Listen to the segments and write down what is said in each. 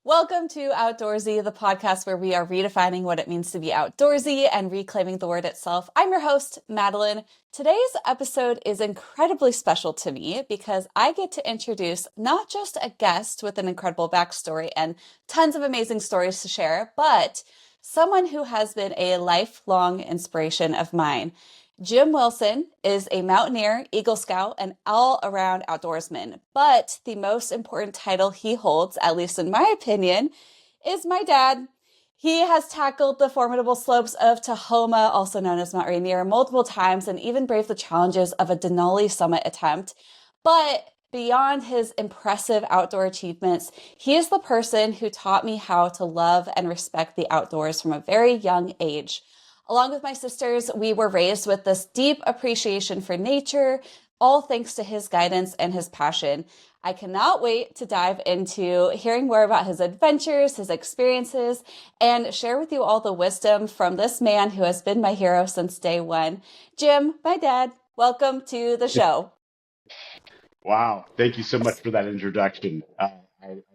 Welcome to Outdoorsy, the podcast where we are redefining what it means to be outdoorsy and reclaiming the word itself. I'm your host, Madeline. Today's episode is incredibly special to me because I get to introduce not just a guest with an incredible backstory and tons of amazing stories to share, but someone who has been a lifelong inspiration of mine. Jim Wilson is a mountaineer, Eagle Scout, and all-around outdoorsman. But the most important title he holds, at least in my opinion, is my dad. He has tackled the formidable slopes of Tahoma, also known as Mount Rainier, multiple times and even braved the challenges of a Denali summit attempt. But beyond his impressive outdoor achievements, he is the person who taught me how to love and respect the outdoors from a very young age. Along with my sisters, we were raised with this deep appreciation for nature, all thanks to his guidance and his passion. I cannot wait to dive into hearing more about his adventures, his experiences, and share with you all the wisdom from this man who has been my hero since day one. Jim, my dad, welcome to the show. Wow. Thank you so much for that introduction. I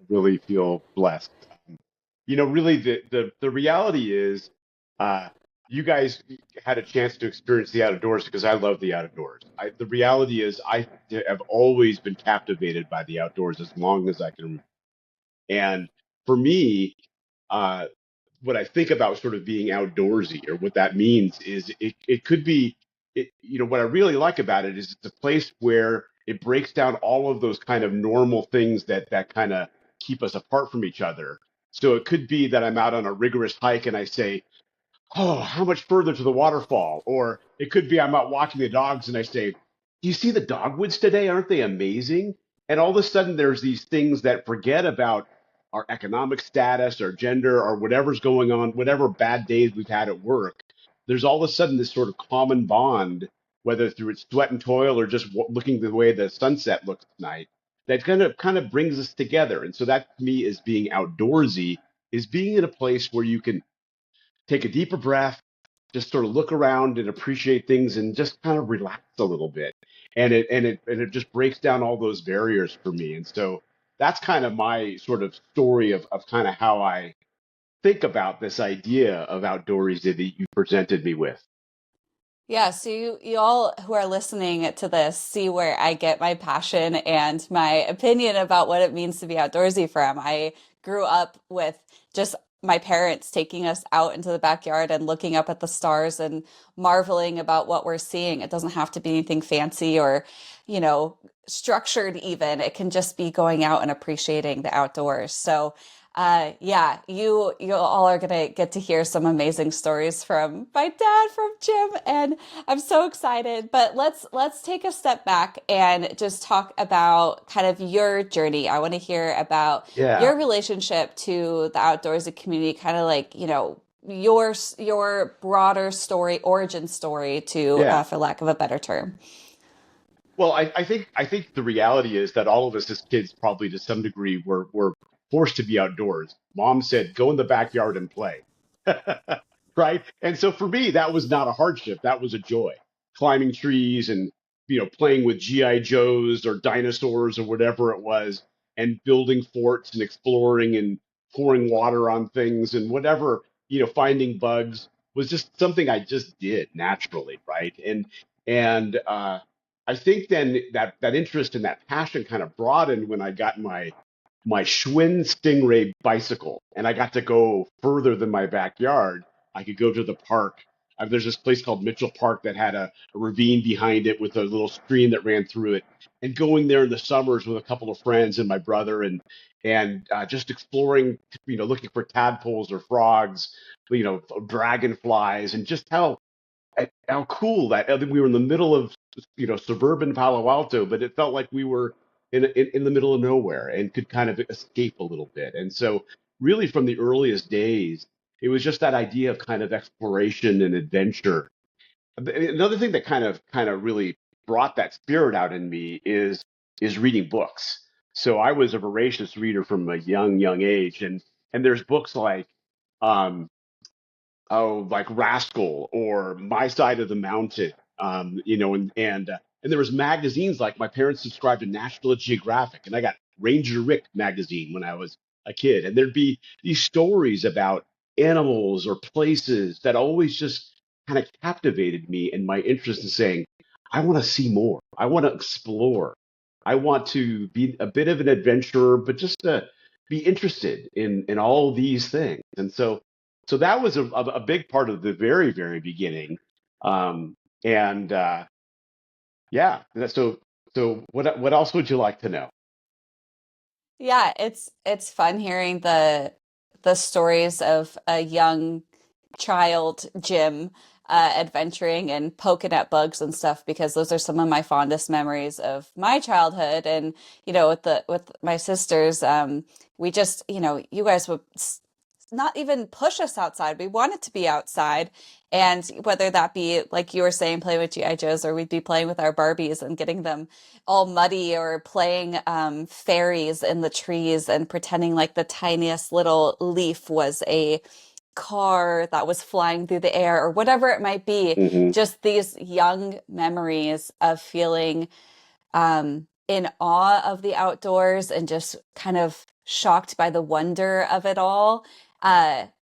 really feel blessed. Really, the reality is, uh, you guys had a chance to experience the outdoors because I love the outdoors. The reality is, I have always been captivated by the outdoors as long as I can remember. And for me, uh, what I think about sort of being outdoorsy or what that means is it could be what I really like about it is it's a place where it breaks down all of those kind of normal things that kind of keep us apart from each other. So it could be that I'm out on a rigorous hike and I say, "Oh, how much further to the waterfall?" Or it could be I'm out walking the dogs and I say, "Do you see the dogwoods today? Aren't they amazing?" And all of a sudden, there's these things that forget about our economic status, our gender, or whatever's going on, whatever bad days we've had at work. There's all of a sudden this sort of common bond, whether through its sweat and toil or just looking the way the sunset looks at night, that kind of brings us together. And so that to me is being outdoorsy, is being in a place where you can take a deeper breath, just sort of look around and appreciate things and just kind of relax a little bit. And it just breaks down all those barriers for me. And so that's kind of my sort of story of kind of how I think about this idea of outdoorsy that you presented me with. Yeah, so you all who are listening to this see where I get my passion and my opinion about what it means to be outdoorsy from. I grew up with just my parents taking us out into the backyard and looking up at the stars and marveling about what we're seeing. It doesn't have to be anything fancy or, structured even. It can just be going out and appreciating the outdoors. So yeah, you all are gonna get to hear some amazing stories from my dad, from Jim, and I'm so excited. But let's take a step back and just talk about kind of your journey. I want to hear about Yeah. your relationship to the outdoorsy community, kind of like, your broader story, origin story to, Yeah. for lack of a better term. Well, I think the reality is that all of us as kids probably to some degree were forced to be outdoors. Mom said, "Go in the backyard and play." Right? And so for me, that was not a hardship. That was a joy. Climbing trees and playing with GI Joes or dinosaurs or whatever it was, and building forts and exploring and pouring water on things and whatever, finding bugs was just something I just did naturally, right? And I think then that interest and that passion kind of broadened when I got my Schwinn Stingray bicycle, and I got to go further than my backyard. I could go to the park. There's this place called Mitchell Park that had a ravine behind it with a little stream that ran through it. And going there in the summers with a couple of friends and my brother, and just exploring, looking for tadpoles or frogs, dragonflies, and just how cool that I think we were in the middle of suburban Palo Alto, but it felt like we were in the middle of nowhere and could kind of escape a little bit. And so, really, from the earliest days, it was just that idea of kind of exploration and adventure. Another thing that kind of really brought that spirit out in me is reading books. So I was a voracious reader from a young age, and there's books like um, like Rascal or My Side of the Mountain, and there was magazines like my parents subscribed to National Geographic, and I got Ranger Rick magazine when I was a kid, and there'd be these stories about animals or places that always just kind of captivated me and my interest in saying, I want to see more. I want to explore. I want to be a bit of an adventurer, but just to be interested in all these things. And so that was a big part of the very, very beginning. And yeah, so what else would you like to know? Yeah, it's fun hearing the stories of a young child Jim adventuring and poking at bugs and stuff because those are some of my fondest memories of my childhood. And with my sisters, we just you guys would not even push us outside. We wanted to be outside. And whether that be, like you were saying, playing with GI Joes, or we'd be playing with our Barbies and getting them all muddy, or playing fairies in the trees and pretending like the tiniest little leaf was a car that was flying through the air, or whatever it might be. Hmm. Just these young memories of feeling in awe of the outdoors and just kind of shocked by the wonder of it all.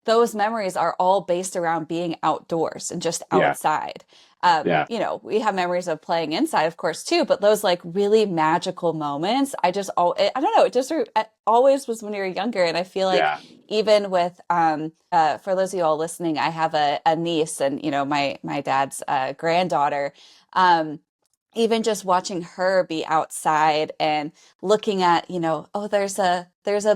Those memories are all based around being outdoors and just Yeah, outside. yeah, We have memories of playing inside, of course, too, but those like really magical moments, I don't know, it always was when you were younger. And I feel like yeah, even with, for those of you all listening, I have a niece and, my dad's granddaughter. Um, Even just watching her be outside and looking at, oh, there's a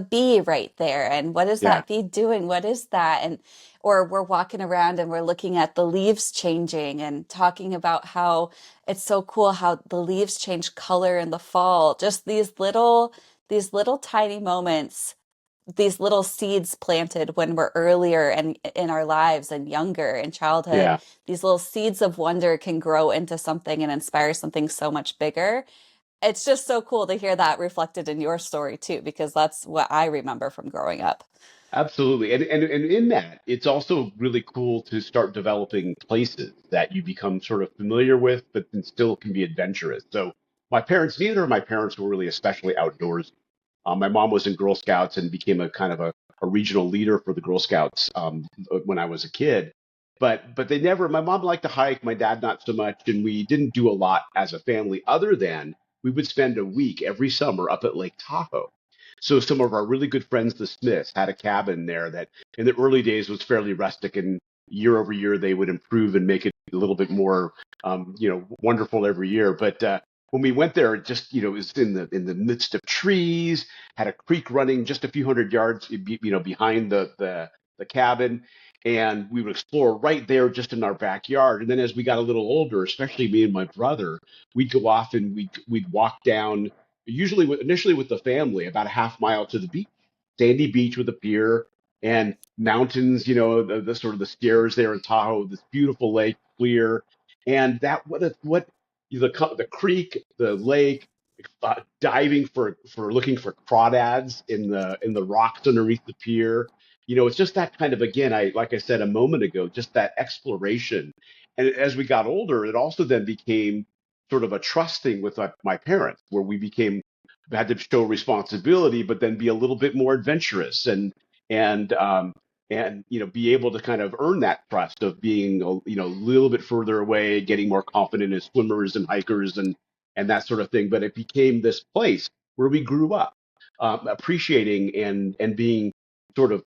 bee right there. And what is yeah, that bee doing? What is that? And or we're walking around and we're looking at the leaves changing and talking about how it's so cool how the leaves change color in the fall. Just these little tiny moments, these little seeds planted when we're earlier and in our lives and younger in childhood, yeah. these little seeds of wonder can grow into something and inspire something so much bigger. It's just so cool to hear that reflected in your story too, because that's what I remember from growing up. Absolutely. And in that, it's also really cool to start developing places that you become sort of familiar with, but then still can be adventurous. So neither of my parents were really especially outdoors. My mom was in Girl Scouts and became a kind of a regional leader for the Girl Scouts when I was a kid. But they never, my mom liked to hike, my dad not so much, and we didn't do a lot as a family other than we would spend a week every summer up at Lake Tahoe. So some of our really good friends, the Smiths, had a cabin there that in the early days was fairly rustic, and year over year they would improve and make it a little bit more, wonderful every year. But when we went there, it just it was in the midst of trees, had a creek running just a few hundred yards, behind the cabin, and we would explore right there just in our backyard. And then as we got a little older, especially me and my brother, we'd go off and we'd walk down initially with the family, about a half mile to the beach, sandy beach with a pier and mountains. The sort of the stairs there in Tahoe, this beautiful lake, clear, and that what the creek, the lake, diving for looking for crawdads in the rocks underneath the pier. It's just that kind of, again, like I said a moment ago, just that exploration. And as we got older, it also then became sort of a trust thing with my parents, where we became had to show responsibility, but then be a little bit more adventurous and be able to kind of earn that trust of being a little bit further away, getting more confident as swimmers and hikers and that sort of thing. But it became this place where we grew up, appreciating and being sort of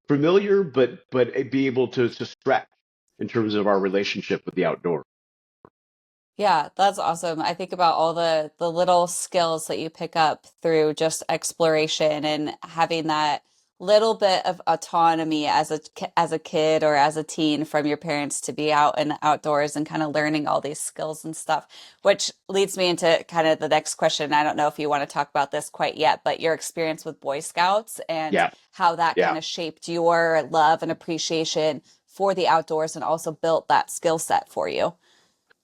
familiar, but be able to stretch in terms of our relationship with the outdoors. Yeah, that's awesome. I think about all the little skills that you pick up through just exploration and having that little bit of autonomy as a kid or as a teen from your parents to be out in the outdoors and kind of learning all these skills and stuff, which leads me into kind of the next question. I don't know if you want to talk about this quite yet, but your experience with Boy Scouts and Yeah, how that yeah. kind of shaped your love and appreciation for the outdoors and also built that skill set for you.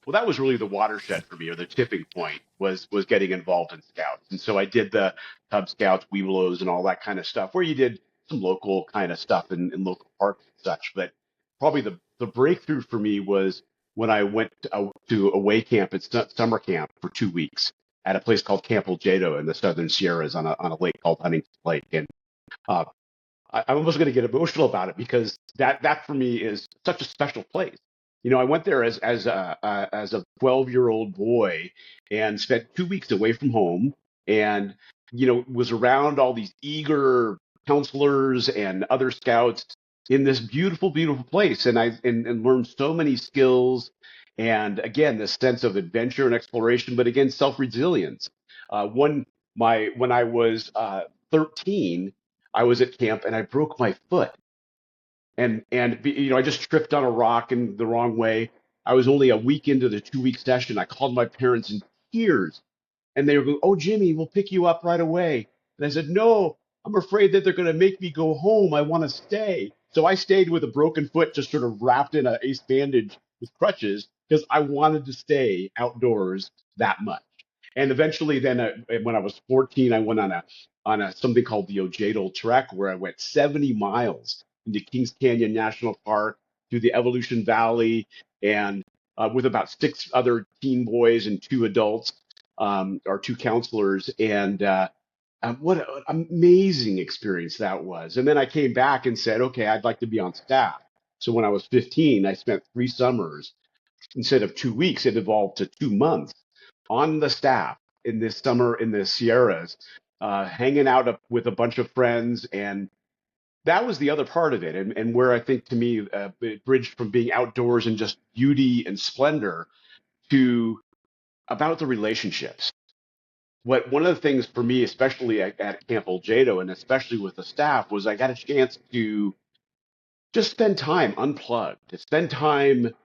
Well, that was really the watershed for me, or the tipping point was getting involved in scouts. And so I did the Cub Scouts, Webelos, and all that kind of stuff, where you did some local kind of stuff in local parks and such. But probably the breakthrough for me was when I went to away camp at summer camp for 2 weeks at a place called Camp Jato in the Southern Sierras on a lake called Huntington Lake. Uh, I'm almost going to get emotional about it because that for me is such a special place. I went there as a 12-year-old boy and spent 2 weeks away from home, and was around all these eager counselors and other scouts in this beautiful, beautiful place, and learned so many skills, and again this sense of adventure and exploration, but again self-resilience. One my When I was 13, I was at camp and I broke my foot, and I just tripped on a rock in the wrong way. I was only a week into the 2 week session. I called my parents in tears, and they were going, "Oh, Jimmy, we'll pick you up right away." And I said, "No, I'm afraid that they're going to make me go home. I want to stay." So I stayed with a broken foot, just sort of wrapped in an ace bandage with crutches, because I wanted to stay outdoors that much. And eventually, then when I was 14, I went on a something called the Jato trek, where I went 70 miles into Kings Canyon National Park, through the Evolution Valley, and with about six other teen boys and two adults, our two counselors, and what an amazing experience that was. And then I came back and said, okay, I'd like to be on staff. So when I was 15, I spent 3 summers. Instead of 2 weeks, it evolved to 2 months on the staff in this summer in the Sierras, hanging out with a bunch of friends. And that was the other part of it. And where I think to me, it bridged from being outdoors and just beauty and splendor to about the relationships. One of the things for me, especially at Camp Old Jato, and especially with the staff, was I got a chance to just spend time unplugged, to spend time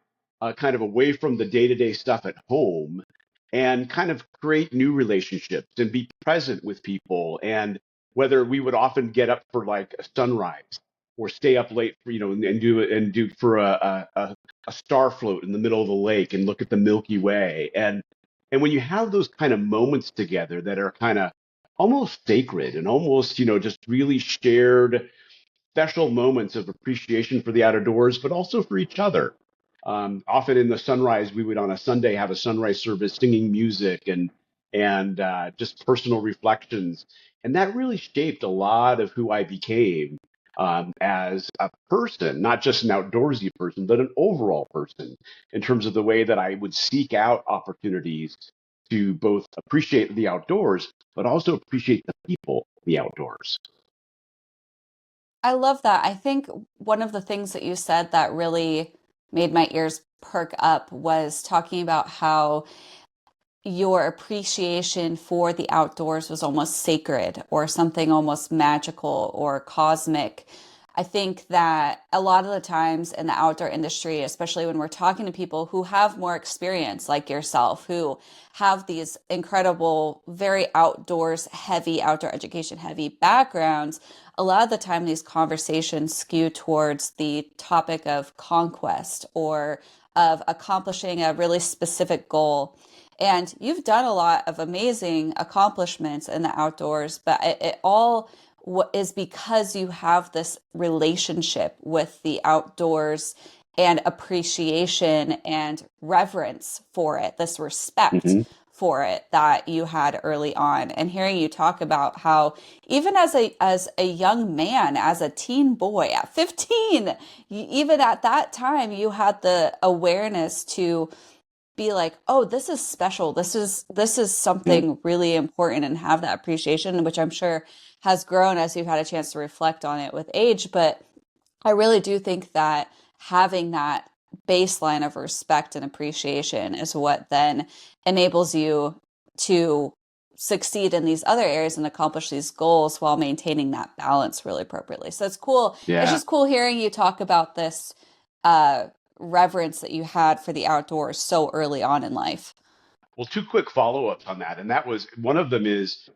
kind of away from the day-to-day stuff at home, and kind of create new relationships and be present with people. And whether we would often get up for like a sunrise or stay up late for, and do for a star float in the middle of the lake and look at the Milky Way. And when you have those kind of moments together that are kind of almost sacred and almost, just really shared special moments of appreciation for the outdoors, but also for each other. Often in the sunrise, we would on a Sunday have a sunrise service, singing music and just personal reflections, and that really shaped a lot of who I became as a person, not just an outdoorsy person, but an overall person, in terms of the way that I would seek out opportunities to both appreciate the outdoors, but also appreciate the people in the outdoors. I love that. I think one of the things that you said that really made my ears perk up was talking about how your appreciation for the outdoors was almost sacred or something almost magical or cosmic. I think that a lot of the times in the outdoor industry, especially when we're talking to people who have more experience, like yourself, who have these incredible, very outdoors heavy, outdoor education heavy backgrounds, a lot of the time these conversations skew towards the topic of conquest or of accomplishing a really specific goal. And you've done a lot of amazing accomplishments in the outdoors, but it all is because you have this relationship with the outdoors and appreciation and reverence for it, this respect Hmm. for it that you had early on. And hearing you talk about how even as a young man, as a teen boy at 15, even at that time you had the awareness to be like, oh, this is special. This is something really important, and have that appreciation, which I'm sure has grown as you've had a chance to reflect on it with age. But I really do think that having that baseline of respect and appreciation is what then enables you to succeed in these other areas and accomplish these goals while maintaining that balance really appropriately. So it's cool. It's Yeah. just cool hearing you talk about this uh, reverence that you had for the outdoors so early on in life. Well, two quick follow-ups on that, and that was one of them is,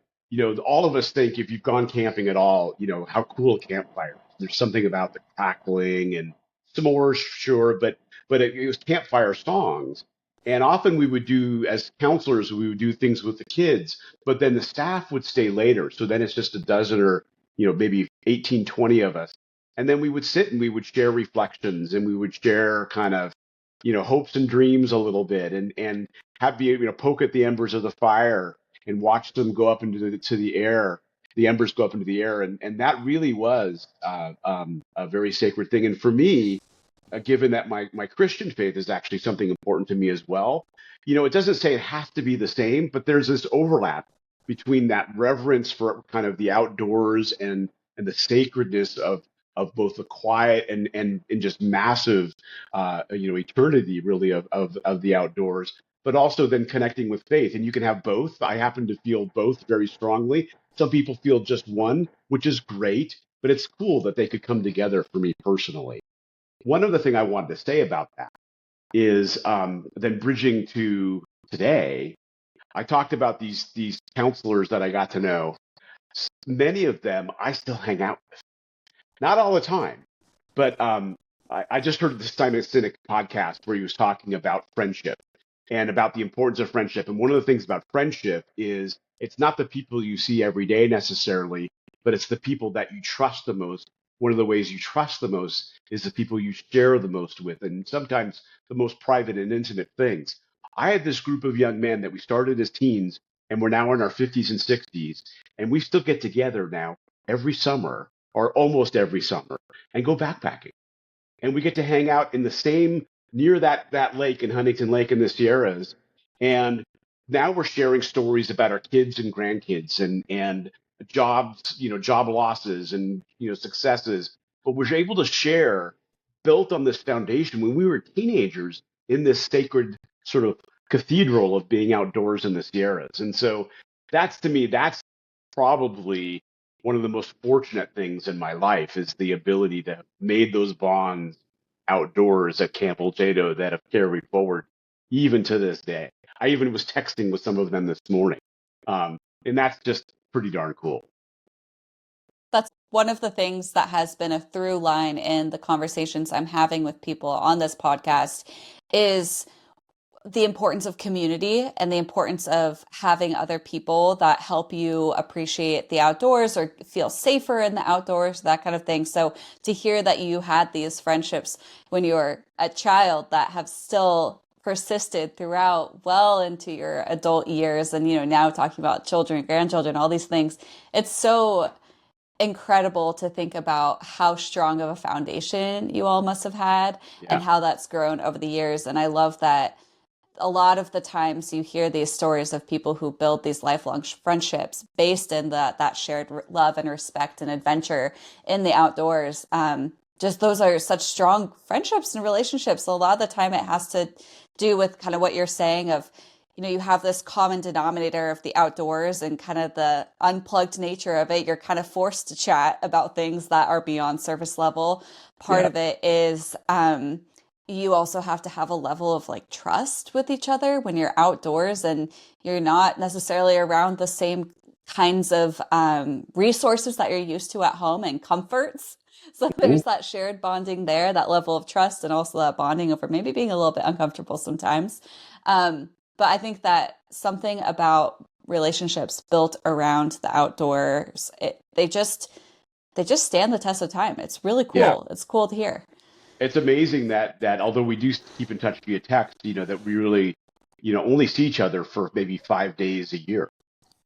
all of us think if you've gone camping at all, how cool a campfire is. There's something about the crackling and s'mores, sure, but it was campfire songs, and often we would do as counselors, we would do things with the kids, but then the staff would stay later, so then it's just a dozen or maybe 18, 20 of us, and then we would sit and we would share reflections and we would share kind of hopes and dreams a little bit, and have poke at the embers of the fire and watch them go up into the air. the embers go up into the air, and that really was a very sacred thing. And for me, given that my Christian faith is actually something important to me as well. It doesn't say it has to be the same, but there's this overlap between that reverence for kind of the outdoors and the sacredness of both the quiet and just massive eternity really of the outdoors, but also then connecting with faith. And you can have both. I happen to feel both very strongly. Some people feel just one, which is great, but it's cool that they could come together for me personally. One other thing I wanted to say about that is then bridging to today. I talked about these counselors that I got to know. Many of them I still hang out with, not all the time, but I just heard the Simon Sinek podcast where he was talking about friendship and about the importance of friendship. And one of the things about friendship is it's not the people you see every day necessarily, but it's the people that you trust the most. One of the ways you trust the most is the people you share the most with, and sometimes the most private and intimate things. I had this group of young men that we started as teens, and we're now in our 50s and 60s, and we still get together now every summer or almost every summer and go backpacking, and we get to hang out in the same near that lake in Huntington Lake in the Sierras. And now we're sharing stories about our kids and grandkids and jobs, job losses and successes. But we're able to share built on this foundation when we were teenagers in this sacred sort of cathedral of being outdoors in the Sierras. And so that's to me, that's probably one of the most fortunate things in my life is the ability to have made those bonds outdoors at Camp Old Jato that have carried forward even to this day. I even was texting with some of them this morning. And that's just pretty darn cool. That's one of the things that has been a through line in the conversations I'm having with people on this podcast is the importance of community and the importance of having other people that help you appreciate the outdoors or feel safer in the outdoors, that kind of thing. So to hear that you had these friendships when you were a child that have still persisted throughout well into your adult years and now talking about children, grandchildren, all these things, it's so incredible to think about how strong of a foundation you all must have had and Yeah. how that's grown over the years. And I love that a lot of the times you hear these stories of people who build these lifelong friendships based in that shared love and respect and adventure in the outdoors. Just those are such strong friendships and relationships. A lot of the time it has to do with kind of what you're saying of, you have this common denominator of the outdoors and kind of the unplugged nature of it. You're kind of forced to chat about things that are beyond surface level. Part Yeah. of it is, you also have to have a level of like trust with each other when you're outdoors and you're not necessarily around the same kinds of resources that you're used to at home and comforts. So Mhm. there's that shared bonding there, that level of trust, and also that bonding over maybe being a little bit uncomfortable sometimes. But I think that something about relationships built around the outdoors, they just stand the test of time. It's really Yeah. cool. It's cool to hear. It's amazing that although we do keep in touch via text, that we really, only see each other for maybe 5 days a year.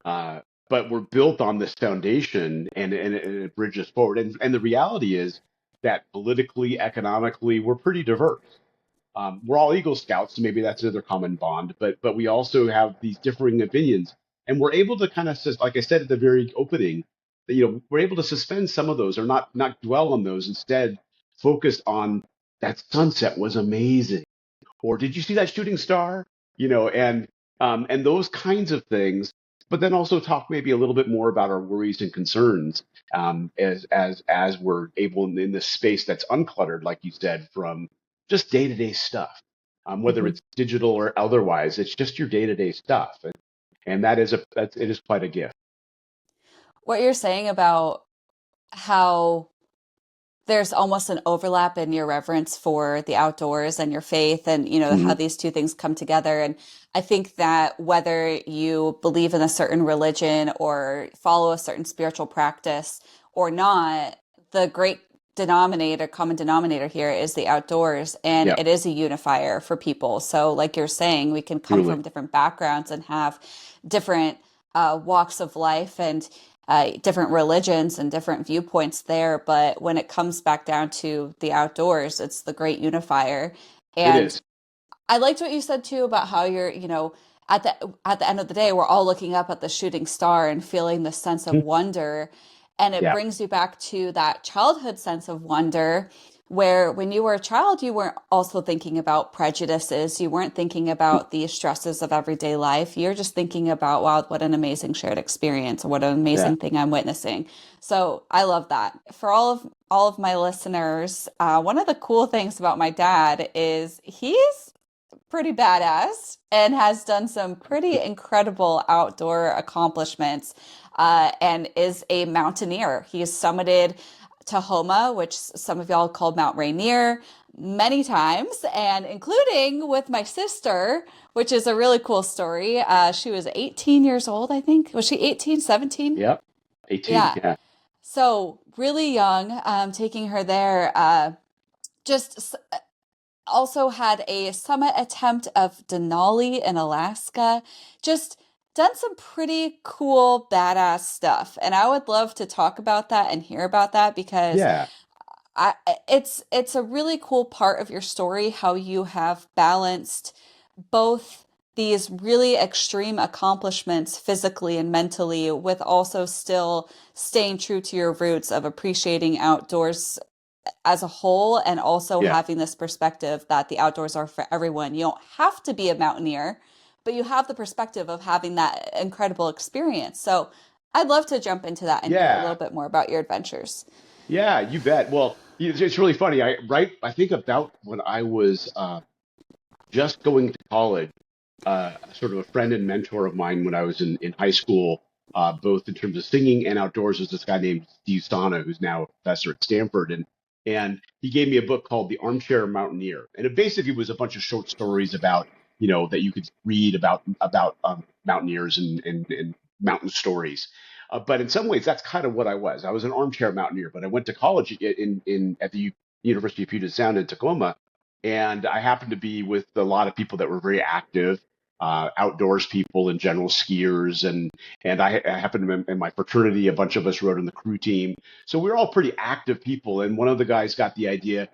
Uh, but we're built on this foundation and it bridges forward. And the reality is that politically, economically, we're pretty diverse. We're all Eagle Scouts, so maybe that's another common bond, but we also have these differing opinions. And we're able to kind of, like I said at the very opening, that, we're able to suspend some of those or not dwell on those. Instead, focus on that sunset was amazing, or did you see that shooting star? And those kinds of things. But then also talk maybe a little bit more about our worries and concerns as we're able in this space that's uncluttered, like you said, from just day to day stuff, whether Mhm. it's digital or otherwise. It's just your day to day stuff, and it is quite a gift. What you're saying about how there's almost an overlap in your reverence for the outdoors and your faith and how Mhm. these two things come together. And I think that whether you believe in a certain religion or follow a certain spiritual practice or not, the great common denominator here is the outdoors, and Yeah, it is a unifier for people. So like you're saying, we can come truly. from different backgrounds and have different walks of life, and different religions and different viewpoints there. But when it comes back down to the outdoors, it's the great unifier. It And is. I liked what you said too about how you're, at the end of the day, we're all looking up at the shooting star and feeling the sense of Mhm. wonder. And it Yeah. brings you back to that childhood sense of wonder, where when you were a child, you weren't also thinking about prejudices. You weren't thinking about the stresses of everyday life. You're just thinking about, wow, what an amazing shared experience, or what an Yeah. amazing thing I'm witnessing. So I love that. For all of my listeners, one of the cool things about my dad is he's pretty badass and has done some pretty incredible outdoor accomplishments, and is a mountaineer. He has summited Tahoma, which some of y'all called Mount Rainier, many times, and including with my sister, which is a really cool story. She was 18 years old, I think. Was she 18, 17? Yep. 18. Yeah. Yeah. So really young, taking her there. Just also had a summit attempt of Denali in Alaska. Just done some pretty cool, badass stuff. And I would love to talk about that and hear about that because Yeah. I it's a really cool part of your story how you have balanced both these really extreme accomplishments physically and mentally with also still staying true to your roots of appreciating outdoors as a whole, and also Yeah. having this perspective that the outdoors are for everyone. You don't have to be a mountaineer, but you have the perspective of having that incredible experience. So I'd love to jump into that and hear a little Yeah. bit more about your adventures. Yeah. You bet. Well, it's really funny. I think about when I was just going to college, sort of a friend and mentor of mine when I was in high school, both in terms of singing and outdoors, was this guy named Steve Stana, who's now a professor at Stanford, and he gave me a book called The Armchair Mountaineer, and it basically was a bunch of short stories about that you could read about mountaineers and mountain stories. But in some ways, that's kind of what I was. I was an armchair mountaineer, but I went to college in at the University of Puget Sound in Tacoma, and I happened to be with a lot of people that were very active, outdoors people in general, skiers, and I happened to be in my fraternity. A bunch of us rode on the crew team, so we were all pretty active people. And one of the guys got the idea,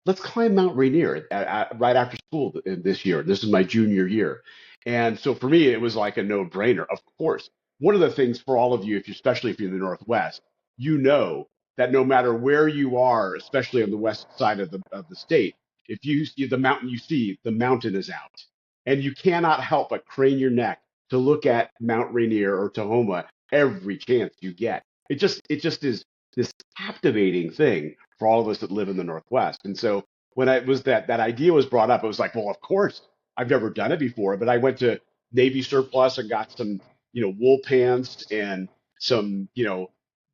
let's climb Mount Rainier right after school this year. This is my junior year. And so for me, it was like a no-brainer. Of course, one of the things for all of you, especially if you're in the Northwest, you know that no matter where you are, especially on the west side of the state, if you see the mountain you see, the mountain is out. And you cannot help but crane your neck to look at Mount Rainier or Tahoma every chance you get. It just is this captivating thing for all of us that live in the Northwest. And so when I was that idea was brought up, I was like, well, of course, I've never done it before, but I went to Navy Surplus and got some, wool pants and some,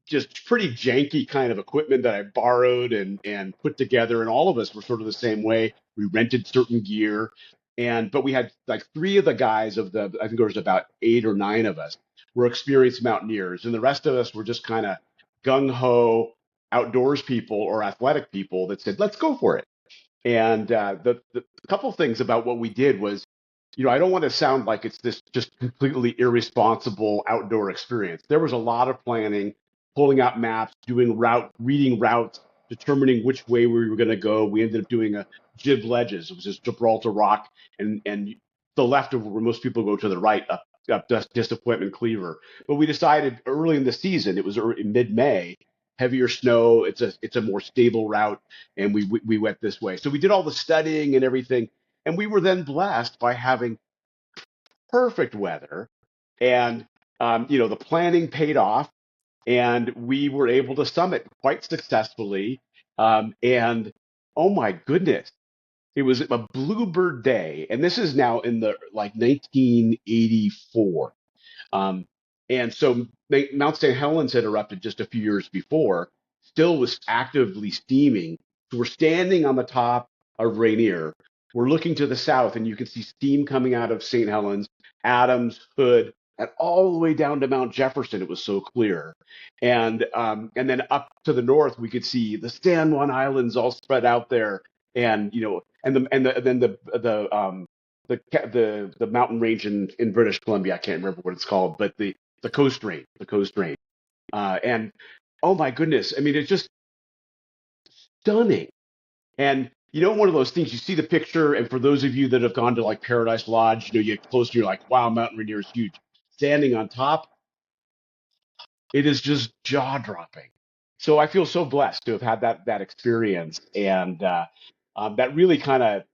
just pretty janky kind of equipment that I borrowed and put together. And all of us were sort of the same way. We rented certain gear. But we had like three of the guys I think there was about 8 or 9 of us were experienced mountaineers. And the rest of us were just kind of gung ho outdoors people or athletic people that said, let's go for it. And the couple of things about what we did was, I don't want to sound like it's this just completely irresponsible outdoor experience. There was a lot of planning, pulling out maps, reading routes, determining which way we were going to go. We ended up doing a jib ledges, which is Gibraltar Rock, and the left of where most people go to the right up Disappointment Cleaver. But we decided early in the season, it was mid-May, heavier snow. It's a more stable route, and we went this way. So we did all the studying and everything, and we were then blessed by having perfect weather, and the planning paid off, and we were able to summit quite successfully. And oh my goodness, it was a bluebird day, and this is now in the like 1984. Um, and so Mount St. Helens had erupted just a few years before, still was actively steaming. So we're standing on the top of Rainier. We're looking to the south, and you can see steam coming out of St. Helens, Adams, Hood, and all the way down to Mount Jefferson. It was so clear, and then up to the north, we could see the San Juan Islands all spread out there, and then the mountain range in British Columbia. I can't remember what it's called, but the Coast Range. And oh my goodness, I mean, it's just stunning. And one of those things, you see the picture, and for those of you that have gone to like Paradise Lodge, you get close and you're like, wow, Mount Rainier is huge. Standing on top, it is just jaw dropping. So I feel so blessed to have had that experience, and that really kind of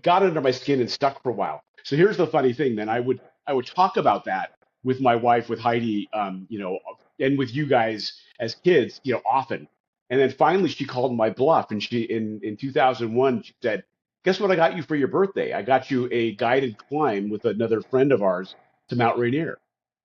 got under my skin and stuck for a while. So here's the funny thing. Then I would talk about that with my wife, with Heidi, and with you guys as kids, often. And then finally, she called my bluff, and she in 2001 she said, "Guess what I got you for your birthday? I got you a guided climb with another friend of ours to Mount Rainier."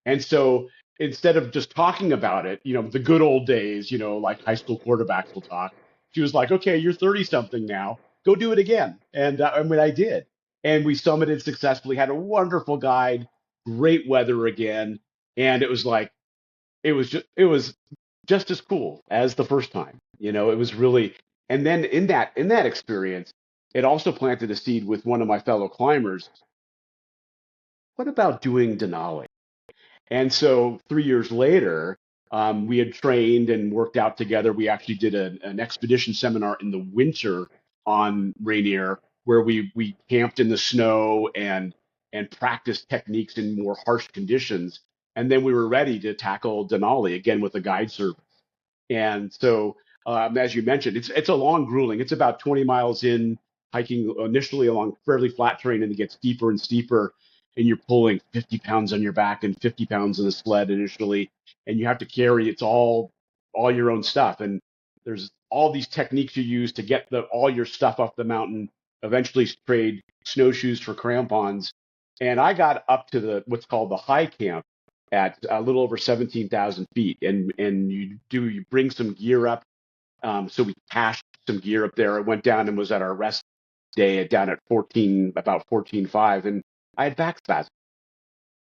And so instead of just talking about it, the good old days, like high school quarterbacks will talk, she was like, "Okay, you're 30 something now, go do it again." And I mean, I did. And we summited successfully, had a wonderful guide, great weather again. And it was just as cool as the first time. It was really, and then in that experience, it also planted a seed with one of my fellow climbers. What about doing Denali? And so 3 years later, we had trained and worked out together. We actually did an expedition seminar in the winter on Rainier, where we camped in the snow and practiced techniques in more harsh conditions. And then we were ready to tackle Denali again with a guide service. And so, as you mentioned, it's a long, grueling. It's about 20 miles in, hiking initially along fairly flat terrain, and it gets steeper and steeper. And you're pulling 50 pounds on your back and 50 pounds in the sled initially, and you have to carry it's all your own stuff. And there's all these techniques you use to get all your stuff up the mountain. Eventually, trade snowshoes for crampons. And I got up to the what's called the high camp at a little over 17,000 feet. And you bring some gear up. So we cached some gear up there. I went down and was at our rest day down at about 14.5, and I had back spasms.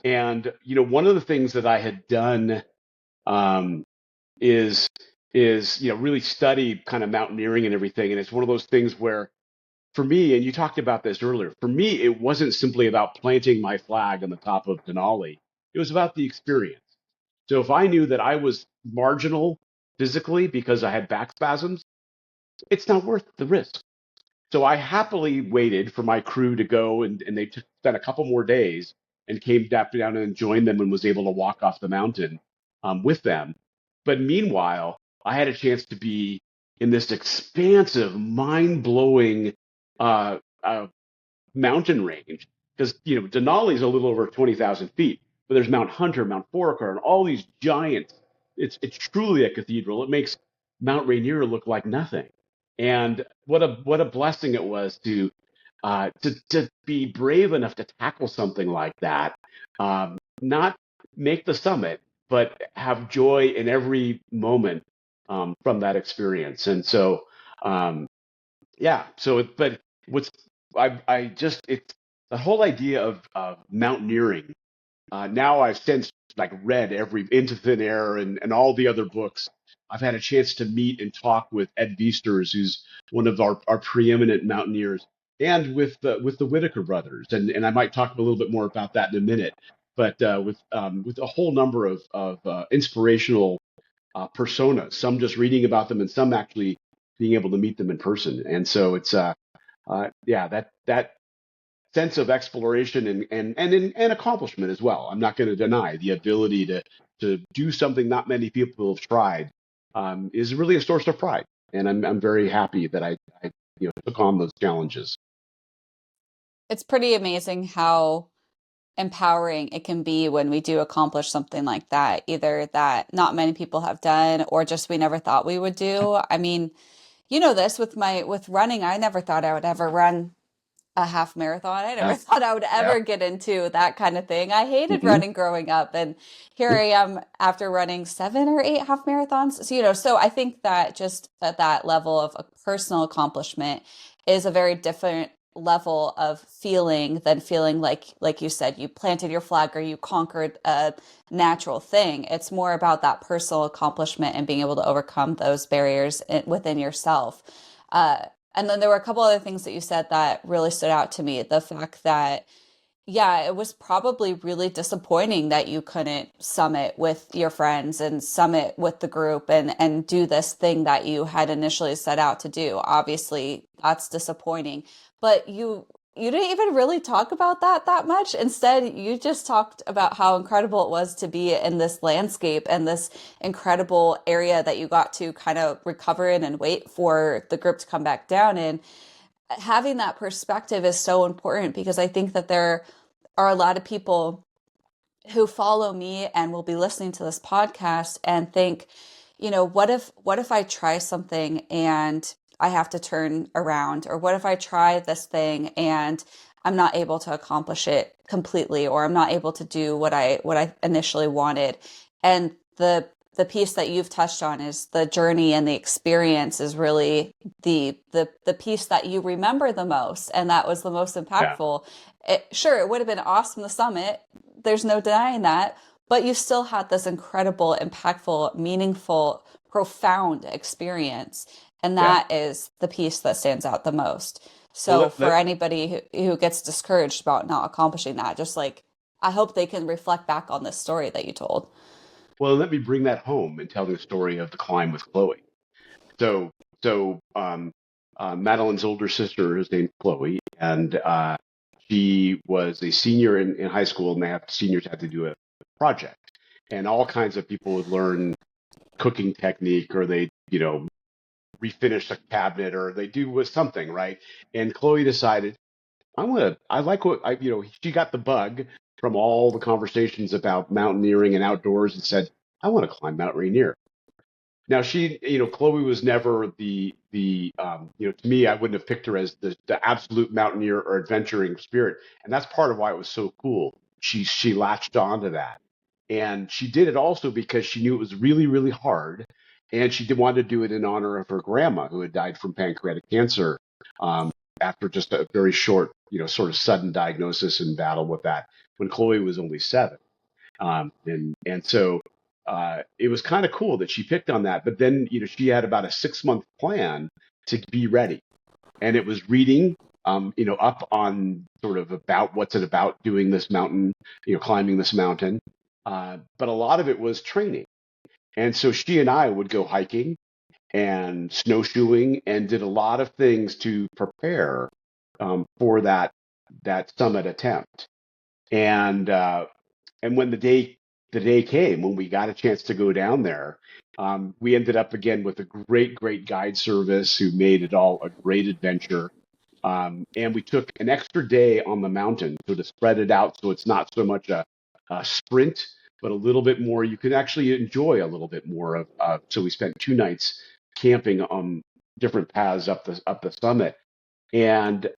And one of the things that I had done um, is really study kind of mountaineering and everything. And it's one of those things where, for me, and you talked about this earlier, for me, it wasn't simply about planting my flag on the top of Denali. It was about the experience. So if I knew that I was marginal physically because I had back spasms, it's not worth the risk. So I happily waited for my crew to go, and they spent a couple more days and came down and joined them and was able to walk off the mountain with them. But meanwhile, I had a chance to be in this expansive, mind-blowing mountain range, because Denali is a little over 20,000 feet, but there's Mount Hunter, Mount Foraker, and all these giants. It's truly a cathedral. It makes Mount Rainier look like nothing. And what a blessing it was to be brave enough to tackle something like that, not make the summit, but have joy in every moment from that experience. And so yeah. But what's I just it's the whole idea of mountaineering. Now I've since like read every Into Thin Air and all the other books. I've had a chance to meet and talk with Ed Viesturs, who's one of our preeminent mountaineers, and with the Whitaker brothers, and I might talk a little bit more about that in a minute. But with a whole number of inspirational personas, some just reading about them, and some actually being able to meet them in person. And so it's yeah, that sense of exploration and accomplishment as well. I'm not going to deny the ability to do something not many people have tried is really a source of pride, and I'm very happy that I took on those challenges. It's pretty amazing how empowering it can be when we do accomplish something like that, either that not many people have done or just we never thought we would do. I mean, this with running, I never thought I would ever run a half marathon. I never Yeah, thought I would yeah. ever get into that kind of thing. I hated Hmm. running growing up, and here I am after running 7 or 8 half marathons. So, so I think that just at that level of a personal accomplishment is a very different level of feeling than feeling like you said, you planted your flag or you conquered a natural thing. It's more about that personal accomplishment and being able to overcome those barriers within yourself. And then there were a couple other things that you said that really stood out to me. The fact that, Yeah, it was probably really disappointing that you couldn't summit with your friends and summit with the group and do this thing that you had initially set out to do. Obviously, that's disappointing. But you didn't even really talk about that much. Instead, you just talked about how incredible it was to be in this landscape and this incredible area that you got to kind of recover in and wait for the group to come back down in. Having that perspective is so important because I think that there are a lot of people who follow me and will be listening to this podcast and think, what if I try something and I have to turn around? Or what if I try this thing and I'm not able to accomplish it completely, or I'm not able to do what I initially wanted? And the piece that you've touched on is the journey and the experience is really the piece that you remember the most, and that was the most Yeah. impactful. Sure, it would have been awesome the summit. There's no denying that, but you still had this incredible, impactful, meaningful, profound experience. And Yeah. that is the piece that stands out the most. Well, So for anybody who gets discouraged about not accomplishing that, just like, I hope they can reflect back on this story that you told. let me bring that home and tell the story of the climb with Chloe. So, Madeline's older sister is named Chloe, and she was a senior in high school, and seniors had to do a project, and all kinds of people would learn cooking technique, or they, refinish a cabinet, or they do with something, right? And Chloe decided, I like what she got the bug from all the conversations about mountaineering and outdoors, and said, I want to climb Mount Rainier. Now Chloe was never to me, I wouldn't have picked her as the absolute mountaineer or adventuring spirit, and that's part of why it was so cool. She latched onto that, and she did it also because she knew it was really, really hard, and she did want to do it in honor of her grandma who had died from pancreatic cancer, um, after just a very short, sort of sudden diagnosis and battle with that when Chloe was only 7. And so it was kind of cool that she picked on that. But then, she had about a 6-month plan to be ready. And it was reading, up on sort of about what's it about doing this mountain, climbing this mountain. But a lot of it was training. And so she and I would go hiking and snowshoeing and did a lot of things to prepare for that summit attempt. And when the day came when we got a chance to go down there, we ended up again with a great guide service who made it all a great adventure. And we took an extra day on the mountain to spread it out so it's not so much a sprint, but a little bit more. You can actually enjoy a little bit more of. So we spent 2 nights camping on different paths up the summit, and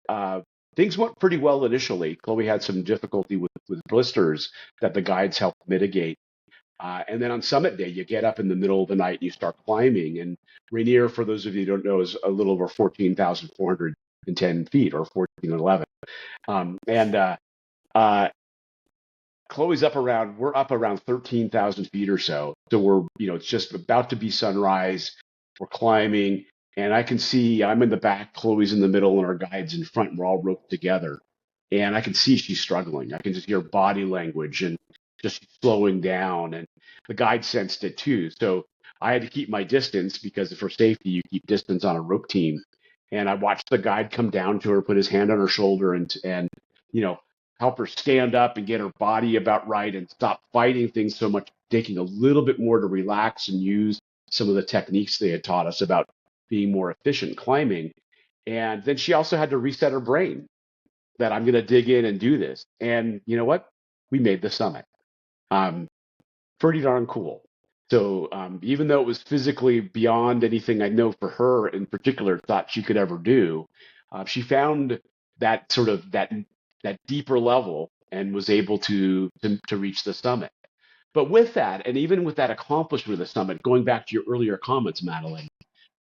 things went pretty well initially. Chloe had some difficulty with blisters that the guides helped mitigate. And then on summit day, you get up in the middle of the night and you start climbing. And Rainier, for those of you who don't know, is a little over 14,410 feet, or 1411. And uh, Chloe's we're up around 13,000 feet or so. So it's just about to be sunrise. We're climbing, and I can see I'm in the back, Chloe's in the middle, and our guide's in front. And we're all roped together. And I can see she's struggling. I can just hear body language and just slowing down. And the guide sensed it too. So I had to keep my distance because for safety, you keep distance on a rope team. And I watched the guide come down to her, put his hand on her shoulder, and you know, help her stand up and get her body about right and stop fighting things so much, taking a little bit more to relax and use some of the techniques they had taught us about being more efficient climbing. And then she also had to reset her brain that I'm going to dig in and do this. And you know what? We made the summit. Um, Pretty darn cool. So even though it was physically beyond anything I know for her in particular thought she could ever do, she found that sort of that deeper level and was able to reach the summit. But with that, and even with that accomplishment of the summit, going back to your earlier comments, Madeline,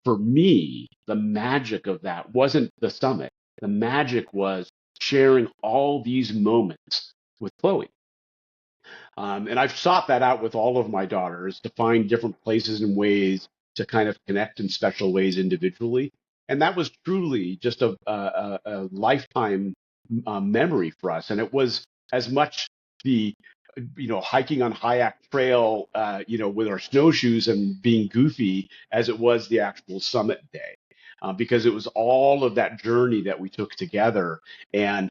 for me, the magic of that wasn't the summit. The magic was sharing all these moments with Chloe. And I've sought that out with all of my daughters to find different places and ways to kind of connect in special ways individually. And that was truly just a lifetime memory for us. And it was as much the hiking on Hayak Trail, with our snowshoes and being goofy as it was the actual summit day. Because it was all of that journey that we took together and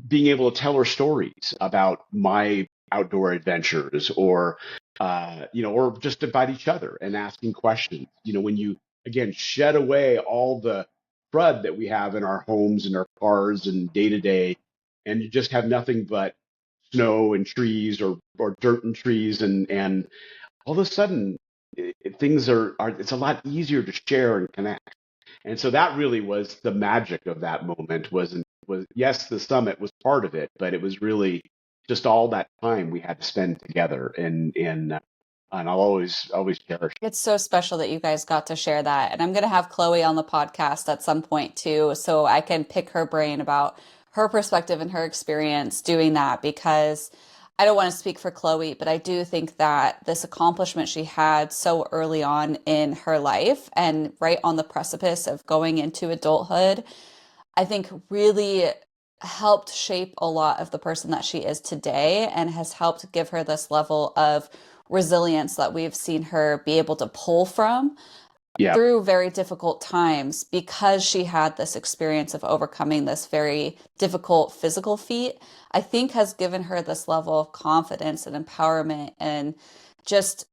being able to tell her stories about my outdoor adventures or just about each other and asking questions. When you, again, shed away all the crud that we have in our homes and our cars and day to day, and you just have nothing but snow and trees or dirt and trees and all of a sudden things are it's a lot easier to share and connect. And so that really was the magic of that moment. Was yes, the summit was part of it, but it was really just all that time we had to spend together, and I'll always cherish it. It's so special that you guys got to share that. And I'm going to have Chloe on the podcast at some point too, so I can pick her brain about her perspective and her experience doing that because I don't want to speak for Chloe, but I do think that this accomplishment she had so early on in her life and right on the precipice of going into adulthood, I think really helped shape a lot of the person that she is today and has helped give her this level of resilience that we've seen her be able to pull from Yeah, through very difficult times because she had this experience of overcoming this very difficult physical feat, I think has given her this level of confidence and empowerment and just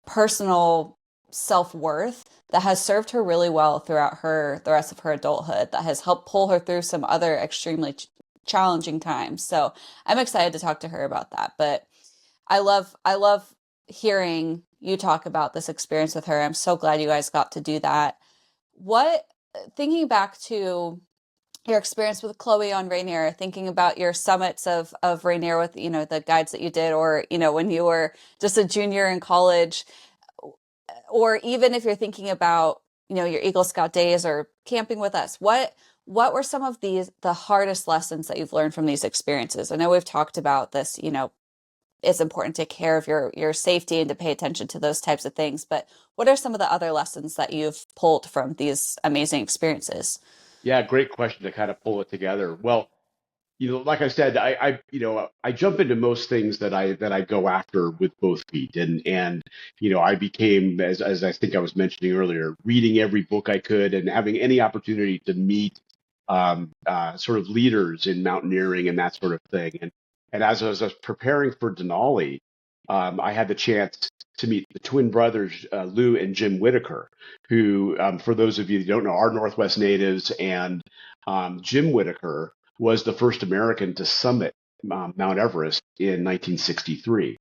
personal self-worth that has served her really well throughout the rest of her adulthood, that has helped pull her through some other extremely challenging times. So I'm excited to talk to her about that. But I love hearing you talk about this experience with her. I'm so glad you guys got to do that. What Thinking back to your experience with Chloe on Rainier, thinking about your summits of Rainier with, the guides that you did, or, when you were just a junior in college, or even if you're thinking about, your Eagle Scout days or camping with us, what were some of the hardest lessons that you've learned from these experiences? I know we've talked about this, it's important to take care of your safety and to pay attention to those types of things. But what are some of the other lessons that you've pulled from these amazing experiences? yeah, great question to kind of pull it together. Well, like I said, I jump into most things that I go after with both feet, and I became, as I think I was mentioning earlier, reading every book I could and having any opportunity to meet sort of leaders in mountaineering and that sort of thing. And as I was preparing for Denali, I had the chance to meet the twin brothers, Lou and Jim Whitaker, who, for those of you who don't know, are Northwest natives, and Jim Whitaker was the first American to summit Mount Everest in 1963.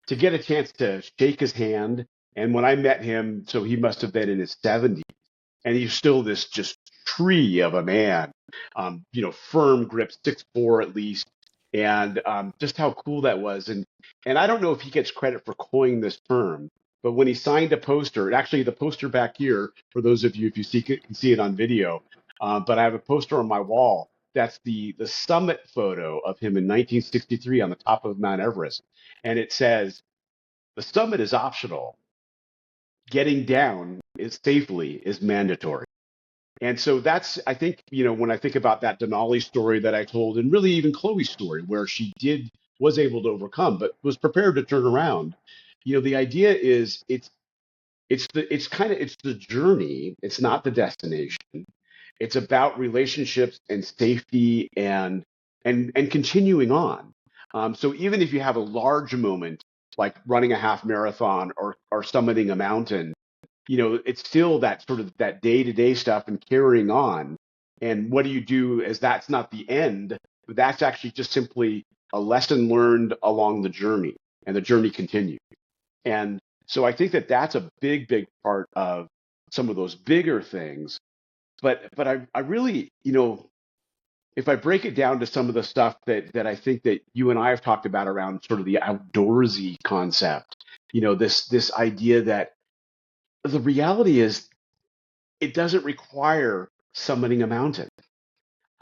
To get a chance to shake his hand, and when I met him, so he must have been in his 70s, and he's still this just tree of a man, firm grip, 6'4" at least, and just how cool that was. And I don't know if he gets credit for coining this term, but when he signed a poster, actually the poster back here, for those of you if you see it, can see it on video, but I have a poster on my wall. That's the summit photo of him in 1963 on the top of Mount Everest, and it says, "The summit is optional. Getting down is safely is mandatory." And so that's, I think, when I think about that Denali story that I told, and really even Chloe's story, where she was able to overcome, but was prepared to turn around. The idea is it's the journey. It's not the destination. It's about relationships and safety and continuing on. So even if you have a large moment like running a half marathon or summiting a mountain, it's still that sort of that day-to-day stuff and carrying on. And what do you do as that's not the end, but that's actually just simply a lesson learned along the journey, and the journey continues. And so I think that that's a big, big part of some of those bigger things. But I really, if I break it down to some of the stuff that I think that you and I have talked about around sort of the outdoorsy concept, this idea that the reality is it doesn't require summiting a mountain.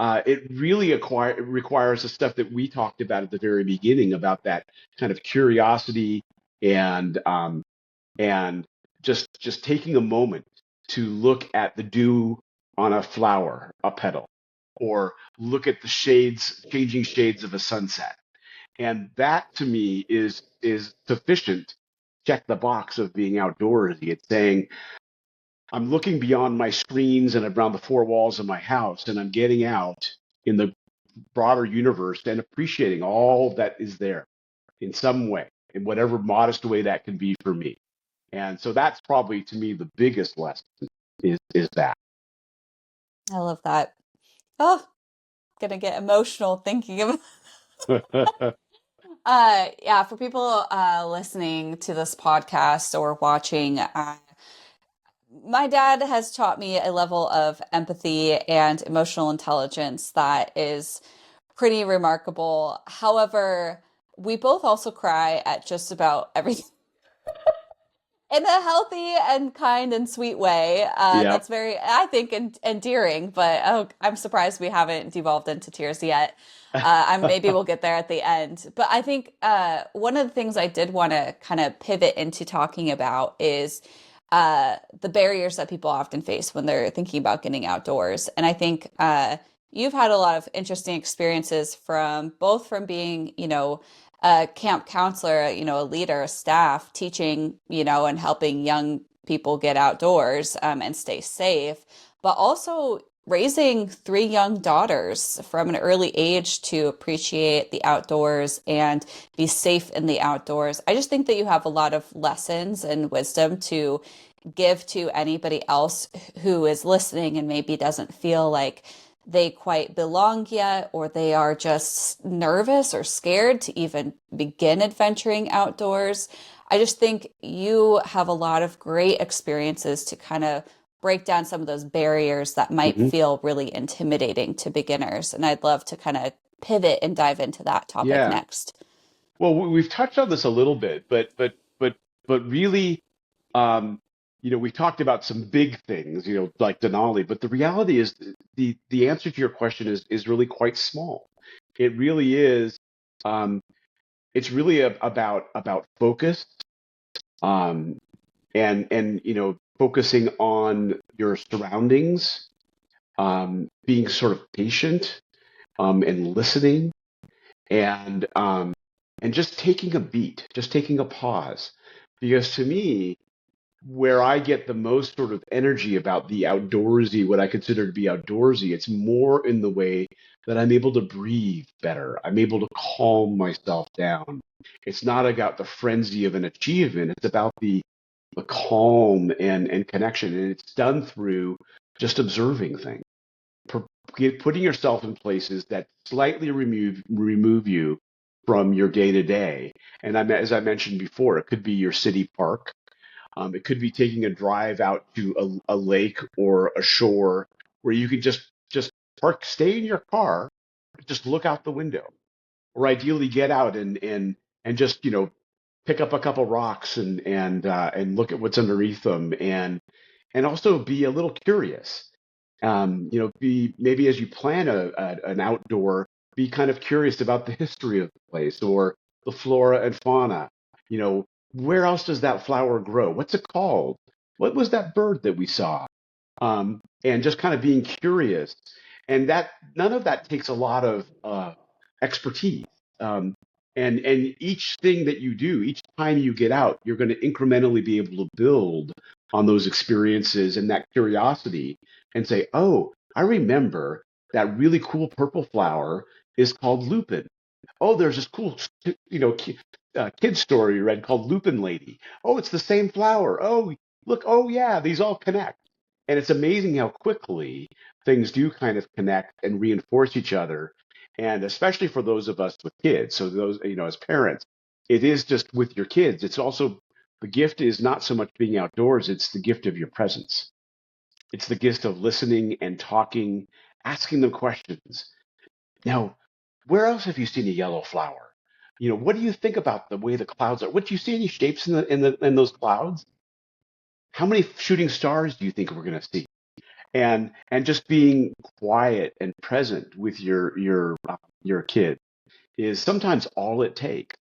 It really requires the stuff that we talked about at the very beginning about that kind of curiosity and just taking a moment to look at the dew on a flower, a petal, or look at the changing shades of a sunset. And that to me is sufficient. Check the box of being outdoorsy. It's saying I'm looking beyond my screens and around the four walls of my house, and I'm getting out in the broader universe and appreciating all that is there in some way, in whatever modest way that can be for me. And so that's probably to me the biggest lesson is that. I love that. Oh, gonna get emotional thinking of yeah, for people listening to this podcast or watching, my dad has taught me a level of empathy and emotional intelligence that is pretty remarkable. However, we both also cry at just about everything in a healthy and kind and sweet way. Yeah. That's very, I think, endearing, but oh, I'm surprised we haven't devolved into tears yet. Maybe we'll get there at the end. But I think one of the things I did want to kind of pivot into talking about is the barriers that people often face when they're thinking about getting outdoors. And I think you've had a lot of interesting experiences from both from being, a camp counselor, a leader, a staff, teaching, and helping young people get outdoors and stay safe, but also raising three young daughters from an early age to appreciate the outdoors and be safe in the outdoors. I just think that you have a lot of lessons and wisdom to give to anybody else who is listening and maybe doesn't feel like they quite belong yet, or they are just nervous or scared to even begin adventuring outdoors. I just think you have a lot of great experiences to kind of break down some of those barriers that might Hmm. feel really intimidating to beginners. And I'd love to kind of pivot and dive into that topic Yeah. next. Well, we've touched on this a little bit, but really, um, we talked about some big things, like Denali. But the reality is, the answer to your question is really quite small. It really is. Um, it's really about focus, um, and focusing on your surroundings, being sort of patient, and listening, and um, and just taking a beat, just taking a pause. Because to me, where I get the most sort of energy about the outdoorsy, what I consider to be outdoorsy, it's more in the way that I'm able to breathe better. I'm able to calm myself down. It's not about the frenzy of an achievement. It's about the calm and connection. And it's done through just observing things, putting yourself in places that slightly remove you from your day to day. And as I mentioned before, it could be your city park. It could be taking a drive out to a lake or a shore where you could just park, stay in your car, just look out the window, or ideally get out and just pick up a couple rocks and look at what's underneath them and also be a little curious. Be maybe as you plan an outdoor, be kind of curious about the history of the place or the flora and fauna. You know, where else does that flower grow? What's it called? What was that bird that we saw? And just kind of being curious. And that none of that takes a lot of expertise. Um, and each thing that you do, each time you get out, you're going to incrementally be able to build on those experiences and that curiosity and say, oh, I remember that really cool purple flower is called lupin. Oh, there's this cool, kid story you read called Lupin Lady. Oh, it's the same flower. Oh, look. Oh, yeah, these all connect. And it's amazing how quickly things do kind of connect and reinforce each other. And especially for those of us with kids. So those, as parents, it is just with your kids. It's also the gift is not so much being outdoors, it's the gift of your presence. It's the gift of listening and talking, asking them questions. Now, where else have you seen a yellow flower? What do you think about the way the clouds are? What do you see any shapes in those clouds? How many shooting stars do you think we're going to see? And just being quiet and present with your kid is sometimes all it takes.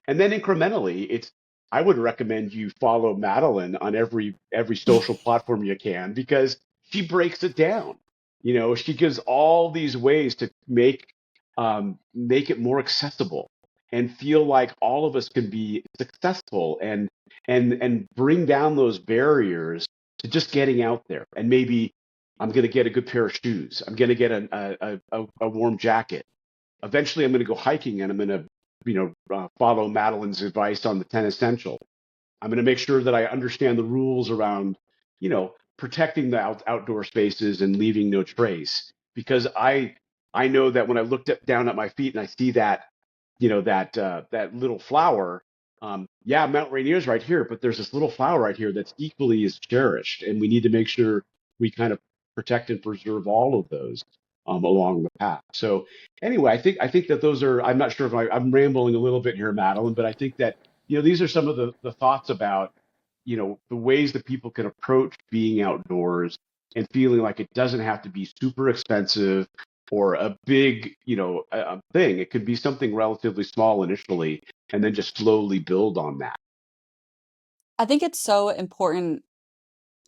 And then incrementally, I would recommend you follow Madeline on every social platform you can because she breaks it down. She gives all these ways to make it more accessible and feel like all of us can be successful and bring down those barriers to just getting out there. And maybe I'm going to get a good pair of shoes. I'm going to get a warm jacket. Eventually, I'm going to go hiking and I'm going to, follow Madeline's advice on the 10 essential. I'm going to make sure that I understand the rules around, protecting the outdoor spaces and leaving no trace. Because I know that when I looked down at my feet and I see that, that little flower, yeah, Mount Rainier's right here, but there's this little flower right here that's equally as cherished, and we need to make sure we kind of protect and preserve all of those along the path. So anyway, I think that those are. I'm not sure if I'm rambling a little bit here, Madeline, but I think that these are some of the thoughts about the ways that people can approach being outdoors and feeling like it doesn't have to be super expensive or a big a thing. It could be something relatively small initially and then just slowly build on that. I think it's so important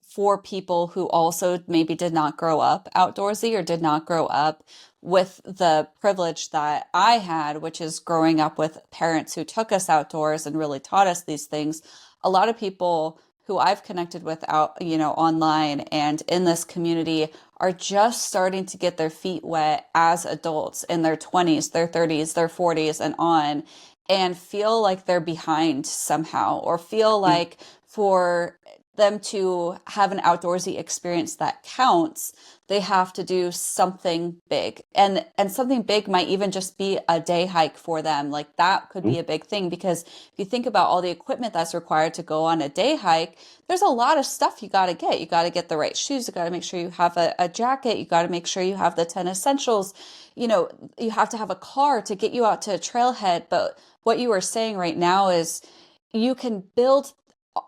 for people who also maybe did not grow up outdoorsy or did not grow up with the privilege that I had, which is growing up with parents who took us outdoors and really taught us these things. A lot of people who I've connected with out, online and in this community are just starting to get their feet wet as adults in their 20s, their 30s, their 40s and on, and feel like they're behind somehow, or feel like for them to have an outdoorsy experience that counts, they have to do something big. And something big might even just be a day hike for them. Like that could be a big thing, because if you think about all the equipment that's required to go on a day hike, there's a lot of stuff you got to get. You got to get the right shoes. You got to make sure you have a jacket. You got to make sure you have the 10 essentials. You have to have a car to get you out to a trailhead. But what you are saying right now is you can build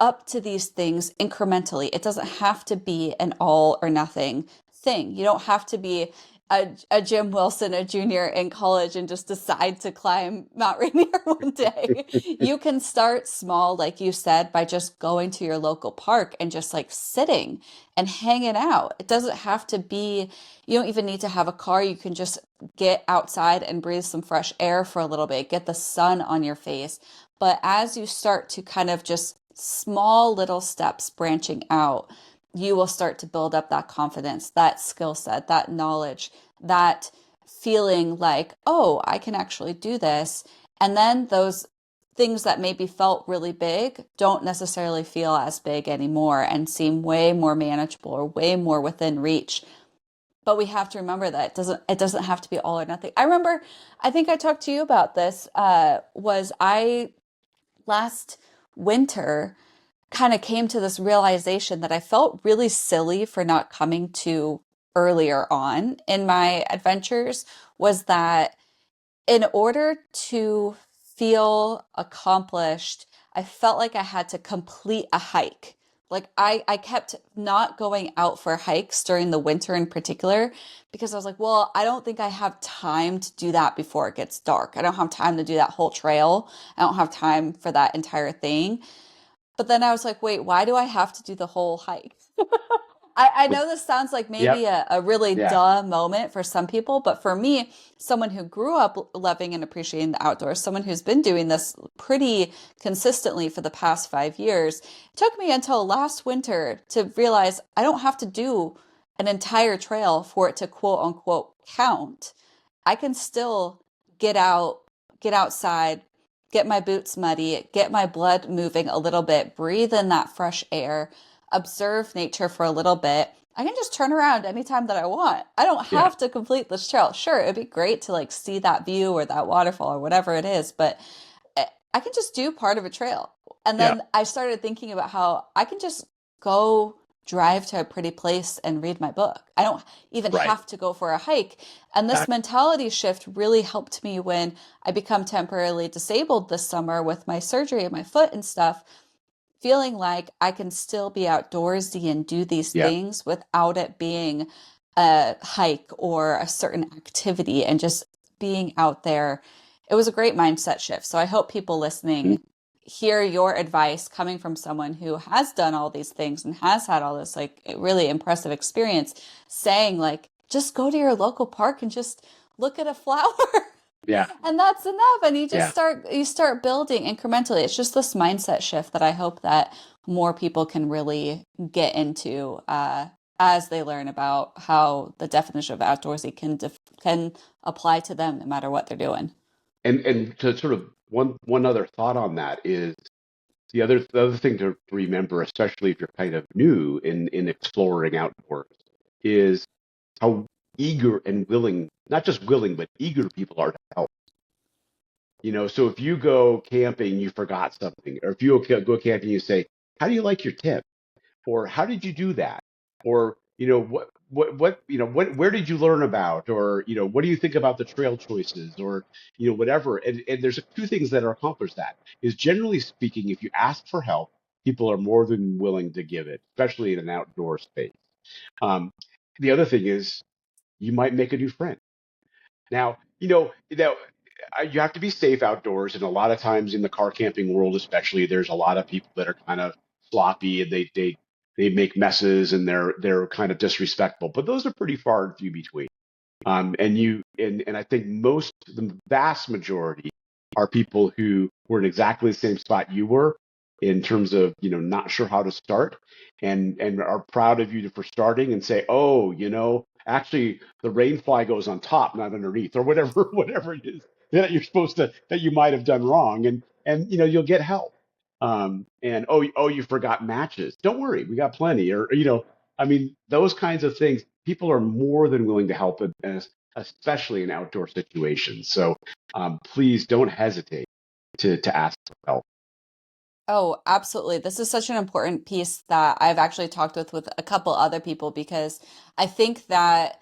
up to these things incrementally. It doesn't have to be an all or nothing thing. You don't have to be a Jim Wilson, a junior in college, and just decide to climb Mount Rainier one day. You can start small, like you said, by just going to your local park and just like sitting and hanging out. It doesn't have to be, you don't even need to have a car. You can just get outside and breathe some fresh air for a little bit, get the sun on your face. But as you start to kind of just small little steps branching out, you will start to build up that confidence, that skill set, that knowledge, that feeling like, oh, I can actually do this. And then those things that maybe felt really big don't necessarily feel as big anymore and seem way more manageable or way more within reach. But we have to remember that it doesn't have to be all or nothing. I remember, I think I talked to you about this, was I last winter kind of came to this realization that I felt really silly for not coming to earlier on in my adventures, was that in order to feel accomplished, I felt like I had to complete a hike. Like I kept not going out for hikes during the winter in particular, because I was like, well, I don't think I have time to do that before it gets dark. I don't have time to do that whole trail. I don't have time for that entire thing. But then I was like, wait, why do I have to do the whole hike? I know this sounds like Yep. maybe a really Yeah. duh moment for some people, but for me, someone who grew up loving and appreciating the outdoors, someone who's been doing this pretty consistently for the past 5 years, it took me until last winter to realize I don't have to do an entire trail for it to quote unquote count. I can still get out, get outside, get my boots muddy, get my blood moving a little bit, breathe in that fresh air, observe nature for a little bit. I can just turn around anytime that I want. I don't Yeah. have to complete this trail. Sure, it'd be great to like see that view or that waterfall or whatever it is, but I can just do part of a trail. And Yeah. then I started thinking about how I can just go drive to a pretty place and read my book. I don't even Right. have to go for a hike. And this mentality shift really helped me when I become temporarily disabled this summer with my surgery in my foot and stuff, feeling like I can still be outdoorsy and do these Yeah. things without it being a hike or a certain activity, and just being out there. It was a great mindset shift. So I hope people listening hear your advice coming from someone who has done all these things and has had all this like really impressive experience, saying like, just go to your local park and just look at a flower. Yeah. And that's enough. And Yeah. you start building incrementally. It's just this mindset shift that I hope that more people can really get into as they learn about how the definition of outdoorsy can apply to them no matter what they're doing. And to sort of one other thought on that is the other thing to remember, especially if you're kind of new in exploring outdoors, is how eager and willing, not just willing, but eager people are to help. So if you go camping, you forgot something, or if you go camping, you say, "How do you like your tip?" Or "How did you do that?" Or where did you learn about? Or what do you think about the trail choices? Or whatever. And there's two things that are accomplish that. Is generally speaking, if you ask for help, people are more than willing to give it, especially in an outdoor space. Um, the other thing is you might make a new friend. Now, you have to be safe outdoors, and a lot of times in the car camping world, especially, there's a lot of people that are kind of sloppy and they make messes and they're kind of disrespectful. But those are pretty far and few between. And I think the vast majority are people who were in exactly the same spot you were in terms of not sure how to start and are proud of you for starting and say, oh, actually the rain fly goes on top, not underneath, or whatever whatever it is that you might have done wrong, and you'll get help. And oh, you forgot matches. Don't worry, we got plenty. Or I mean, those kinds of things, people are more than willing to help, especially in outdoor situations. So please don't hesitate to ask for help. Oh, absolutely. This is such an important piece that I've actually talked with a couple other people because I think that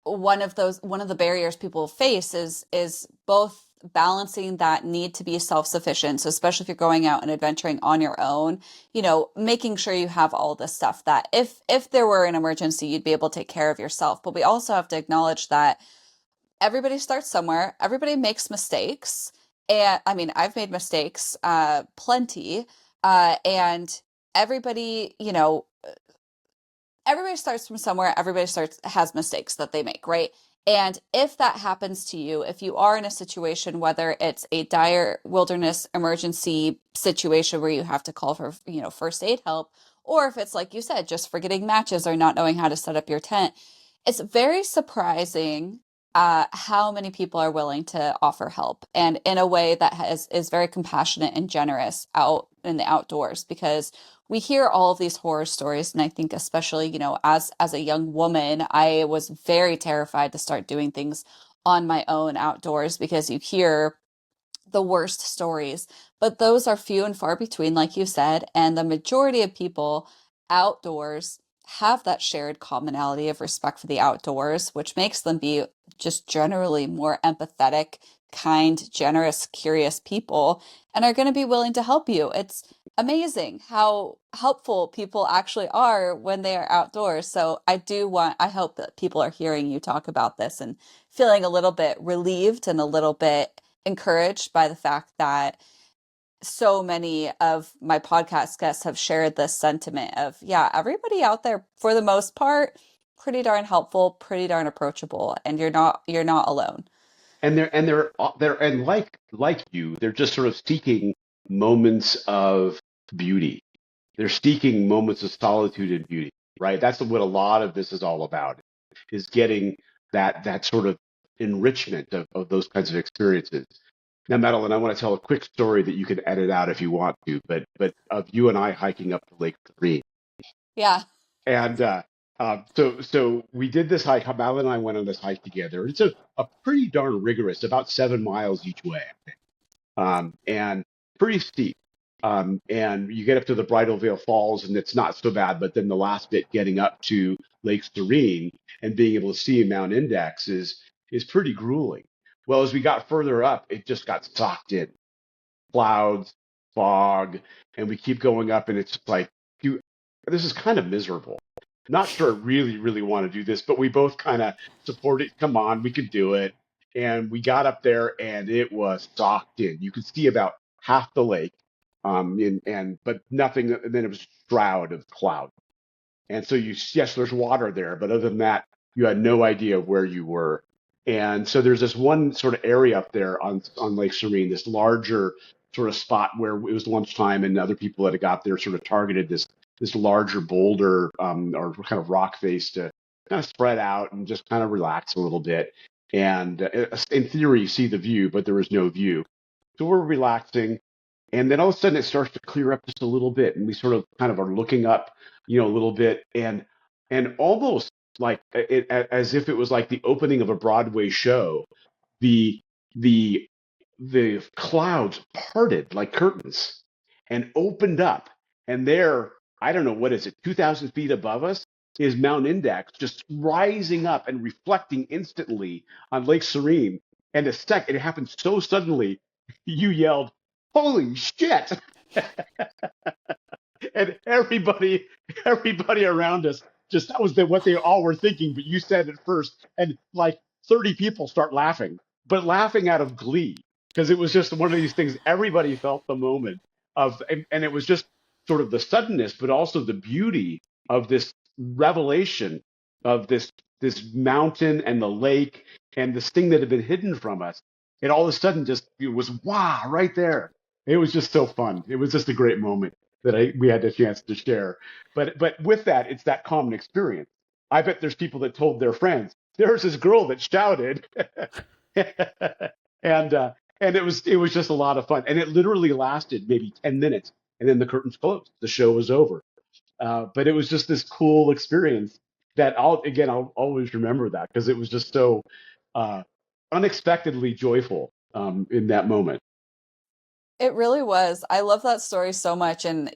one of the barriers people face is both balancing that need to be self-sufficient. So especially if you're going out and adventuring on your own, making sure you have all this stuff that if there were an emergency, you'd be able to take care of yourself. But we also have to acknowledge that everybody starts somewhere, everybody makes mistakes. And I mean, I've made mistakes, plenty. And everybody, everybody starts from somewhere, everybody starts has mistakes that they make, right? And if that happens to you, if you are in a situation, whether it's a dire wilderness emergency situation where you have to call for first aid help, or if it's like you said, just forgetting matches or not knowing how to set up your tent, it's very surprising how many people are willing to offer help, and in a way that is very compassionate and generous out in the outdoors, because we hear all of these horror stories. And I think especially as a young woman, I was very terrified to start doing things on my own outdoors because you hear the worst stories, but those are few and far between, like you said. And the majority of people outdoors have that shared commonality of respect for the outdoors, which makes them be just generally more empathetic, kind, generous, curious people, and are going to be willing to help you. It's amazing how helpful people actually are when they are outdoors. So I hope that people are hearing you talk about this and feeling a little bit relieved and a little bit encouraged by the fact that so many of my podcast guests have shared this sentiment of, yeah, everybody out there for the most part, pretty darn helpful, pretty darn approachable, and you're not alone. And like you, they're just sort of seeking moments of beauty. They're seeking moments of solitude and beauty, right? That's what a lot of this is all about, is getting that sort of enrichment of those kinds of experiences. Now, Madeline, I want to tell a quick story that you can edit out if you want to, but of you and I hiking up to Lake Serene. Yeah. And so we did this hike. Madeline and I went on this hike together. It's a pretty darn rigorous, about 7 miles each way, and pretty steep. And you get up to the Bridal Veil Falls, and it's not so bad. But then the last bit, getting up to Lake Serene and being able to see Mount Index is pretty grueling. Well, as we got further up, it just got socked in clouds, fog, and we keep going up, and it's like, you, this is kind of miserable. Not sure I really, really want to do this, but we both kind of supported. Come on, we could do it. And we got up there, and it was socked in. You could see about half the lake, but nothing. And then it was a shroud of cloud. And so yes, there's water there, but other than that, you had no idea where you were. And so there's this one sort of area up there on Lake Serene, this larger sort of spot where it was lunchtime and other people that had got there sort of targeted this larger boulder or kind of rock face to kind of spread out and just kind of relax a little bit. And in theory, see the view, but there was no view. So we're relaxing. And then all of a sudden it starts to clear up just a little bit. And we sort of kind of are looking up, a little bit and almost like as if it was like the opening of a Broadway show, the the the clouds parted like curtains and opened up. And there, I don't know, what is it, 2,000 feet above us is Mount Index just rising up and reflecting instantly on Lake Serene. And it happened so suddenly, you yelled, "Holy shit!" And everybody around us just that was what they all were thinking, but you said it first, and like 30 people start laughing, but laughing out of glee because it was just one of these things. Everybody felt the moment and it was just sort of the suddenness, but also the beauty of this revelation of this mountain and the lake and this thing that had been hidden from us. And all of a sudden, just it was wow right there. It was just so fun. It was just a great moment that we had the chance to share. But with that, it's that common experience. I bet there's people that told their friends, "There's this girl that shouted," and it was just a lot of fun. And it literally lasted maybe 10 minutes, and then the curtains closed. The show was over. But it was just this cool experience that I'll always remember that because it was just so uh, unexpectedly joyful in that moment. It really was. I love that story so much, and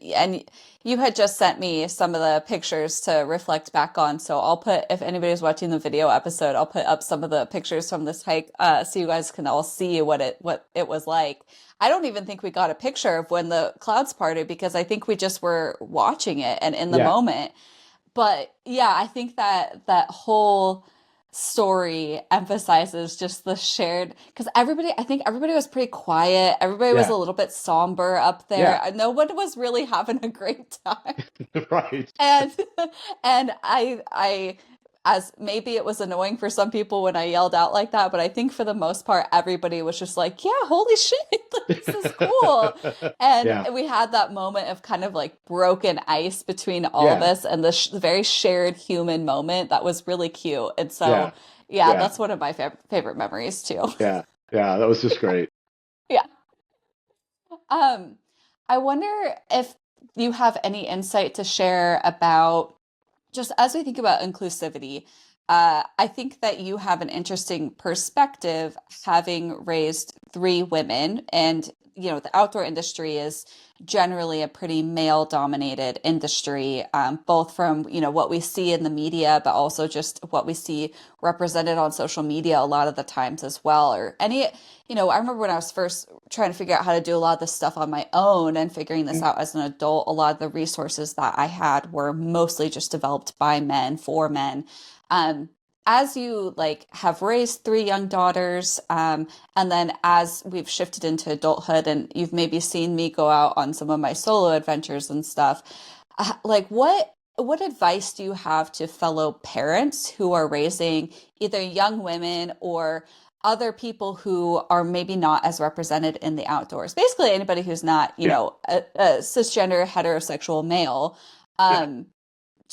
you had just sent me some of the pictures to reflect back on. So I'll put, if anybody's watching the video episode, I'll put up some of the pictures from this hike, so you guys can all see what it was like. I don't even think we got a picture of when the clouds parted because I think we just were watching it and in the Yeah, moment. But yeah, I think that that whole story emphasizes just the shared, because I think everybody was pretty quiet. Everybody was yeah, a little bit somber up there. yeah. No one was really having a great time. Right. And and I as maybe it was annoying for some people when I yelled out like that, but I think for the most part everybody was just like, "Yeah, holy shit, like, this is cool." And Yeah, we had that moment of kind of like broken ice between all of yeah, us and the very shared human moment that was really cute. And so, yeah, yeah, yeah, that's one of my favorite memories too. yeah, yeah. That was just great. Yeah. Um, I wonder if you have any insight to share about, just as we think about inclusivity, I think that you have an interesting perspective having raised three women, and the outdoor industry is generally a pretty male dominated industry, both from what we see in the media, but also just what we see represented on social media a lot of the times as well. Or I remember when I was first trying to figure out how to do a lot of this stuff on my own and figuring this Mm. out as an adult, a lot of the resources that I had were mostly just developed by men for men. Um, as you like have raised three young daughters, and then as we've shifted into adulthood and you've maybe seen me go out on some of my solo adventures and stuff, like what advice do you have to fellow parents who are raising either young women or other people who are maybe not as represented in the outdoors? Basically, anybody who's not, Yeah, a cisgender heterosexual male, yeah, um,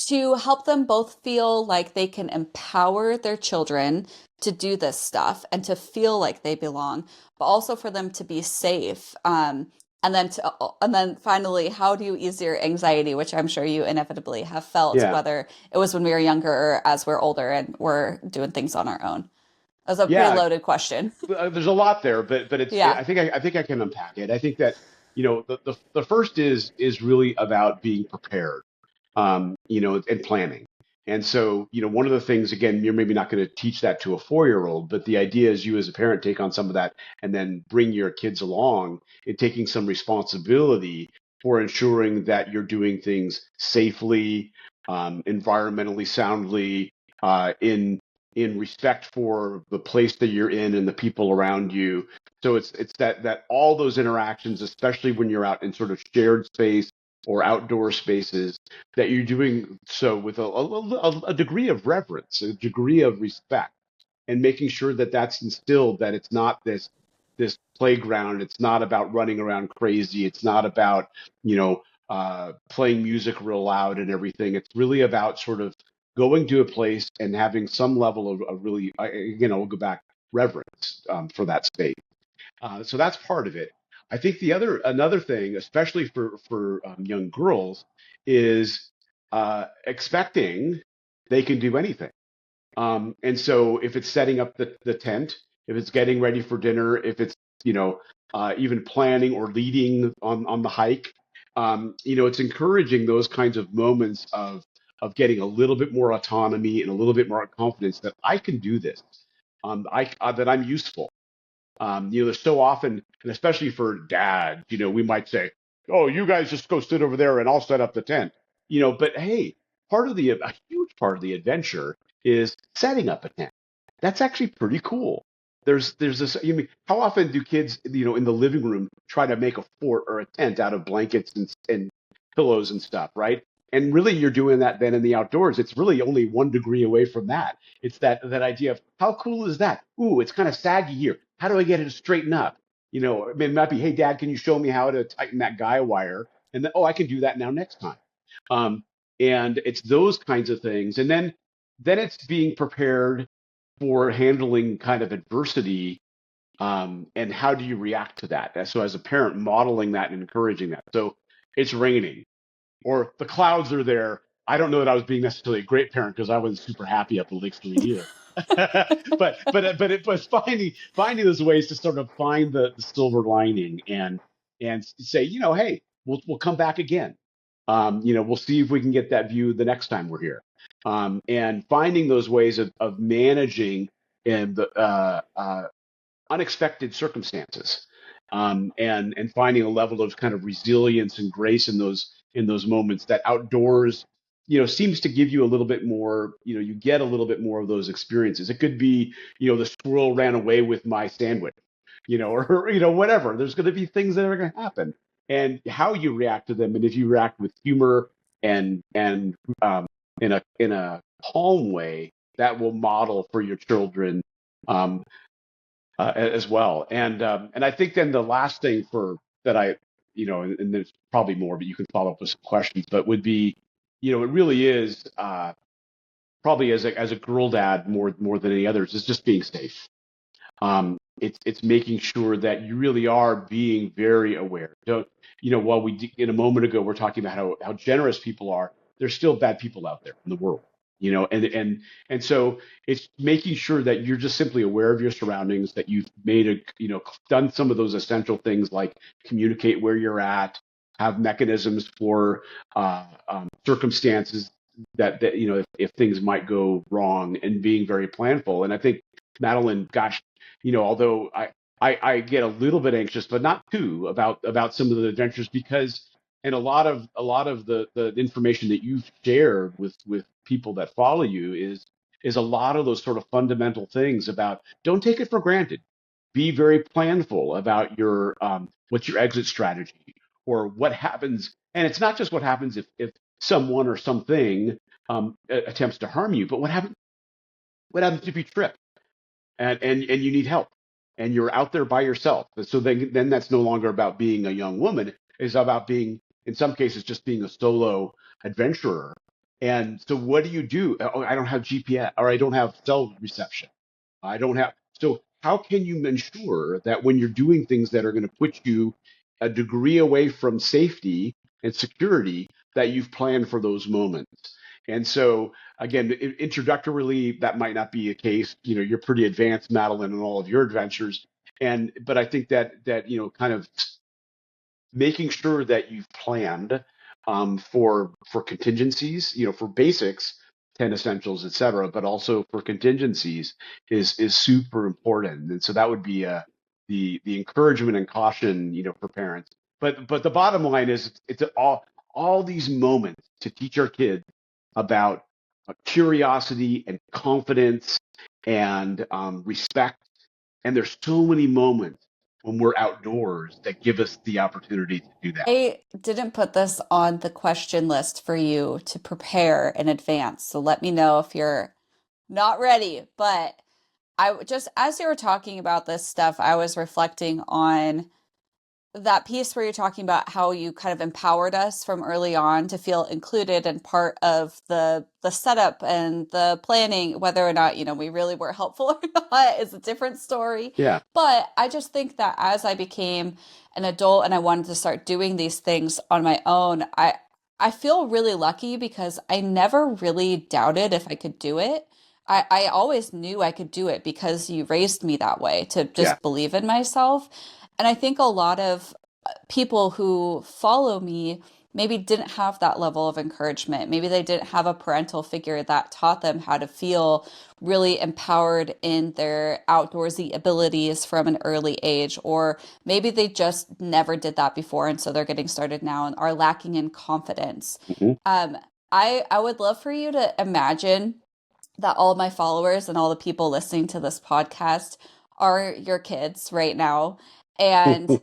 to help them both feel like they can empower their children to do this stuff and to feel like they belong, but also for them to be safe. And then finally, how do you ease your anxiety, which I'm sure you inevitably have felt, yeah, whether it was when we were younger or as we're older and we're doing things on our own? That was a pretty yeah. loaded question. There's a lot there, but Yeah. I think I can unpack it. I think that the first is really about being prepared, and planning. And so, one of the things, again, you're maybe not going to teach that to a 4-year-old, but the idea is you as a parent take on some of that and then bring your kids along in taking some responsibility for ensuring that you're doing things safely, environmentally soundly, in respect for the place that you're in and the people around you. So it's that all those interactions, especially when you're out in sort of shared space or outdoor spaces, that you're doing so with a degree of reverence, a degree of respect. and making sure that that's instilled, that it's not this playground. It's not about running around crazy. It's not about, you know, playing music real loud and everything. It's really about sort of going to a place and having some level of really, again, I'll go back, reverence for that space. So that's part of it. I think another thing, especially for young girls, is expecting they can do anything. And so if it's setting up the tent, if it's getting ready for dinner, if it's, you know, even planning or leading on the hike, it's encouraging those kinds of moments of getting a little bit more autonomy and a little bit more confidence that I can do this, that I'm useful. There's so often, and especially for dads, we might say, "Oh, you guys just go sit over there and I'll set up the tent." But hey, a huge part of the adventure is setting up a tent. That's actually pretty cool. There's this. How often do kids, in the living room try to make a fort or a tent out of blankets and pillows and stuff, right? And really, you're doing that then in the outdoors. It's really only 1 degree away from that. It's that idea of how cool is that? Ooh, it's kind of saggy here. How do I get it to straighten up? It might be, hey, Dad, can you show me how to tighten that guy wire? And then, oh, I can do that now next time. Um, and it's those kinds of things. And then it's being prepared for handling kind of adversity. And how do you react to that? So as a parent, modeling that and encouraging that. So it's raining or the clouds are there. I don't know that I was being necessarily a great parent because I wasn't super happy up the Lake Street either. It was finding those ways to sort of find the silver lining and say, hey, we'll come back again. We'll see if we can get that view the next time we're here. And finding those ways of managing and the unexpected circumstances, and finding a level of kind of resilience and grace in those moments that outdoors seems to give you a little bit more. You get a little bit more of those experiences. It could be the squirrel ran away with my sandwich, or whatever. There's going to be things that are going to happen, and how you react to them, and if you react with humor and in a calm way, that will model for your children, um, as well. And I think then the last thing for that and there's probably more, but you can follow up with some questions, but would be, it really is probably as a girl dad more than any others is just being safe. It's making sure that you really are being very aware. Don't while in a moment ago we're talking about how generous people are, there's still bad people out there in the world. And so it's making sure that you're just simply aware of your surroundings, that you've done some of those essential things like communicate where you're at, have mechanisms for circumstances that if things might go wrong, and being very planful. And I think, Madeline, gosh, although I get a little bit anxious, but not too, about some of the adventures, because and a lot of the information that you've shared with people that follow you is a lot of those sort of fundamental things about don't take it for granted. Be very planful about what's your exit strategy, or what happens. And it's not just what happens if someone or something attempts to harm you, but what happens if you trip and you need help and you're out there by yourself. So then that's no longer about being a young woman. It's about being, in some cases, just being a solo adventurer. And so what do you do? Oh, I don't have GPS, or I don't have cell reception. I don't have. So how can you ensure that when you're doing things that are going to put you a degree away from safety and security, that you've planned for those moments? And so again, introductorily, that might not be a case. You're pretty advanced, Madeline, in all of your adventures. But I think that kind of making sure that you've planned for contingencies, for basics, 10 essentials, et cetera, but also for contingencies is super important. And so that would be the encouragement and caution, for parents. But the bottom line is it's all these moments to teach our kids about curiosity and confidence and respect. And there's so many moments when we're outdoors that give us the opportunity to do that. I didn't put this on the question list for you to prepare in advance. So let me know if you're not ready. But just as you were talking about this stuff, I was reflecting on that piece where you're talking about how you kind of empowered us from early on to feel included and part of the setup and the planning. Whether or not, we really were helpful or not is a different story. Yeah. But I just think that as I became an adult and I wanted to start doing these things on my own, I feel really lucky because I never really doubted if I could do it. I always knew I could do it because you raised me that way to Yeah. just believe in myself. And I think a lot of people who follow me maybe didn't have that level of encouragement. Maybe they didn't have a parental figure that taught them how to feel really empowered in their outdoorsy abilities from an early age, or maybe they just never did that before, and so they're getting started now and are lacking in confidence. Hmm. Um, I would love for you to imagine that all of my followers and all the people listening to this podcast are your kids right now, and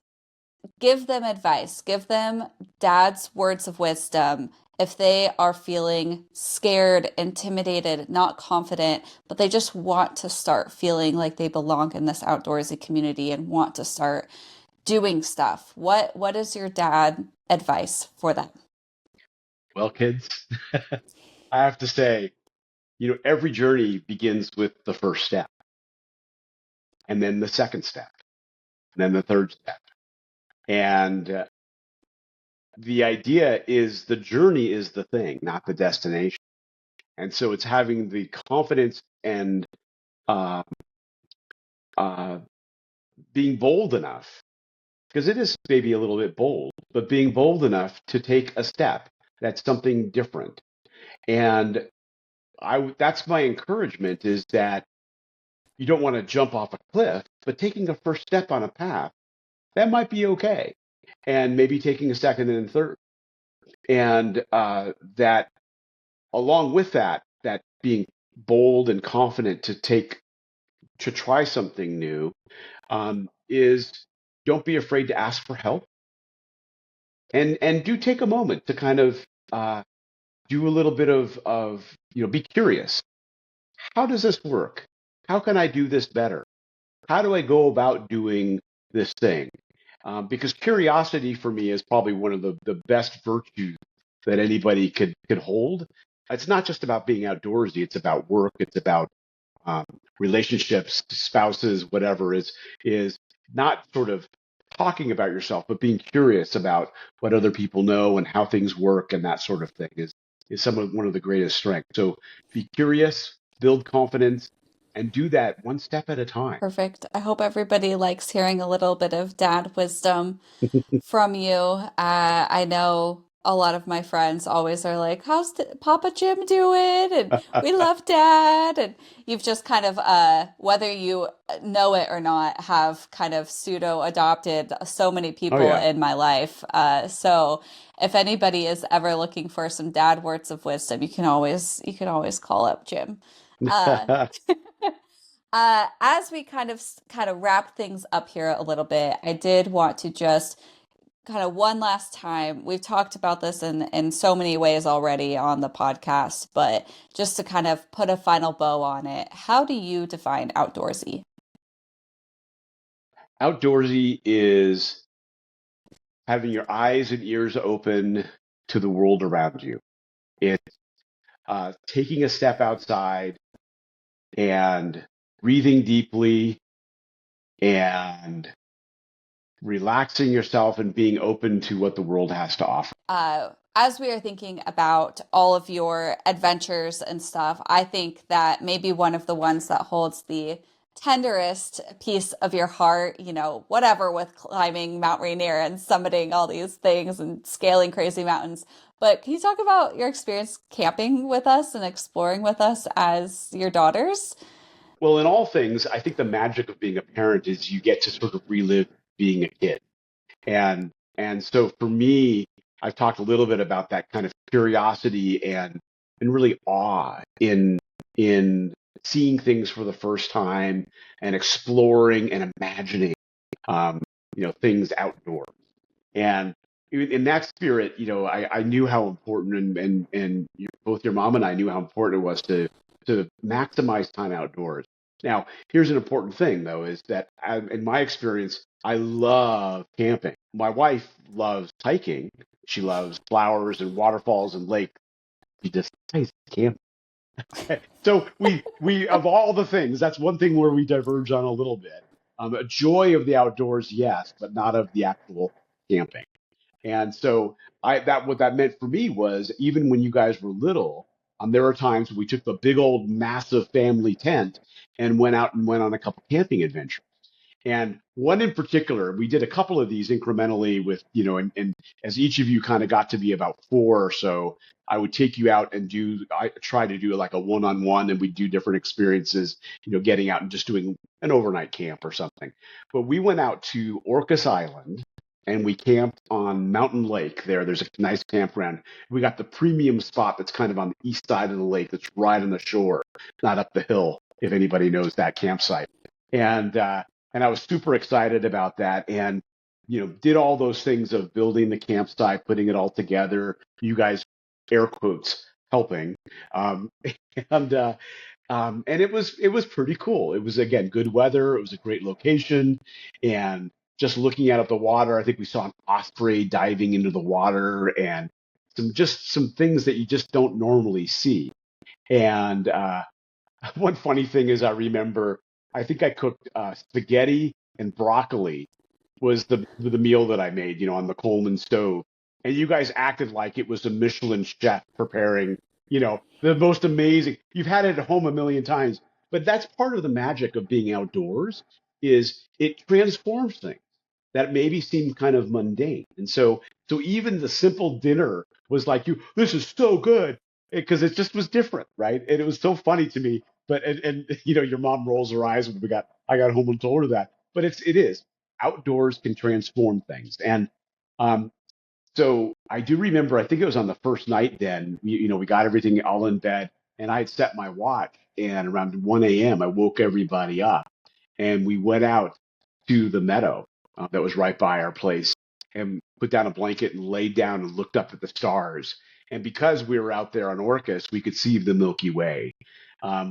give them advice, give them dad's words of wisdom if they are feeling scared, intimidated, not confident, but they just want to start feeling like they belong in this outdoorsy community and want to start doing stuff. What is your dad advice for them? Well, kids, I have to say, every journey begins with the first step, and then the second step, and then the third step. And the idea is the journey is the thing, not the destination. And so it's having the confidence and uh, uh, being bold enough, because it is maybe a little bit bold, but being bold enough to take a step that's something different. And that's my encouragement is that you don't want to jump off a cliff, but taking a first step on a path, that might be okay. And maybe taking a second and third. And that along with that being bold and confident to try something new is don't be afraid to ask for help and do take a moment to kind of uh, do a little bit of be curious. How does this work? How can I do this better? How do I go about doing this thing? Because curiosity for me is probably one of the best virtues that anybody could hold. It's not just about being outdoorsy. It's about work. It's about um, relationships, spouses, whatever is not sort of talking about yourself, but being curious about what other people know and how things work and that sort of thing is one of the greatest strengths. So be curious, build confidence, and do that one step at a time. Perfect. I hope everybody likes hearing a little bit of dad wisdom from you. I know a lot of my friends always are like, "How's Papa Jim doing?" And we love Dad. And you've just kind of, whether you know it or not, have kind of pseudo adopted so many Oh people yeah. in my life. So if anybody is ever looking for some dad words of wisdom, you can always call up Jim. Uh, as we kind of wrap things up here a little bit, I did want to just kind of one last time. We've talked about this in so many ways already on the podcast, but just to kind of put a final bow on it, how do you define outdoorsy? Outdoorsy is having your eyes and ears open to the world around you. It's taking a step outside and breathing deeply and relaxing yourself and being open to what the world has to offer. As we are thinking about all of your adventures and stuff, I think that maybe one of the ones that holds the tenderest piece of your heart, whatever with climbing Mount Rainier and summiting all these things and scaling crazy mountains. But can you talk about your experience camping with us and exploring with us as your daughters? Well, in all things, I think the magic of being a parent is you get to sort of relive being a kid. And so for me, I've talked a little bit about that kind of curiosity and really awe in seeing things for the first time and exploring and imagining um, things outdoors. And in that spirit, I knew how important both your mom and I knew how important it was to maximize time outdoors. Now, here's an important thing, though, is that in my experience, I love camping. My wife loves hiking. She loves flowers and waterfalls and lakes. She just hates camping. So we of all the things, that's one thing where we diverge on a little bit. A joy of the outdoors, yes, but not of the actual camping. And so I that what that meant for me was even when you guys were little, there were times we took the big old massive family tent and went on a couple camping adventures. And one in particular, we did a couple of these incrementally with, and as each of you kind of got to be about four or so, I would take you out and I try to do like a one-on-one and we do different experiences, getting out and just doing an overnight camp or something. But we went out to Orcas Island and we camped on Mountain Lake there. There's a nice campground. We got the premium spot that's kind of on the east side of the lake that's right on the shore, not up the hill, if anybody knows that campsite. And and I was super excited about that. And did all those things of building the campsite, putting it all together. You guys, air quotes, helping, um, and and it was pretty cool. It was again good weather. It was a great location, and just looking out at the water, I think we saw an osprey diving into the water, and some things that you just don't normally see. And one funny thing is, I remember, I think I cooked spaghetti and broccoli was the meal that I made, on the Coleman stove. And you guys acted like it was a Michelin chef preparing, the most amazing. You've had it at home a million times, but that's part of the magic of being outdoors is it transforms things that maybe seem kind of mundane. And so even the simple dinner was like, this is so good because it just was different, right? And it was so funny to me. But and your mom rolls her eyes when I got home and told her that. But it is outdoors can transform things. And um, so I do remember, I think it was on the first night then, we got everything all in bed and I had set my watch and around 1 a.m. I woke everybody up and we went out to the meadow that was right by our place and put down a blanket and laid down and looked up at the stars. And because we were out there on Orcas, we could see the Milky Way.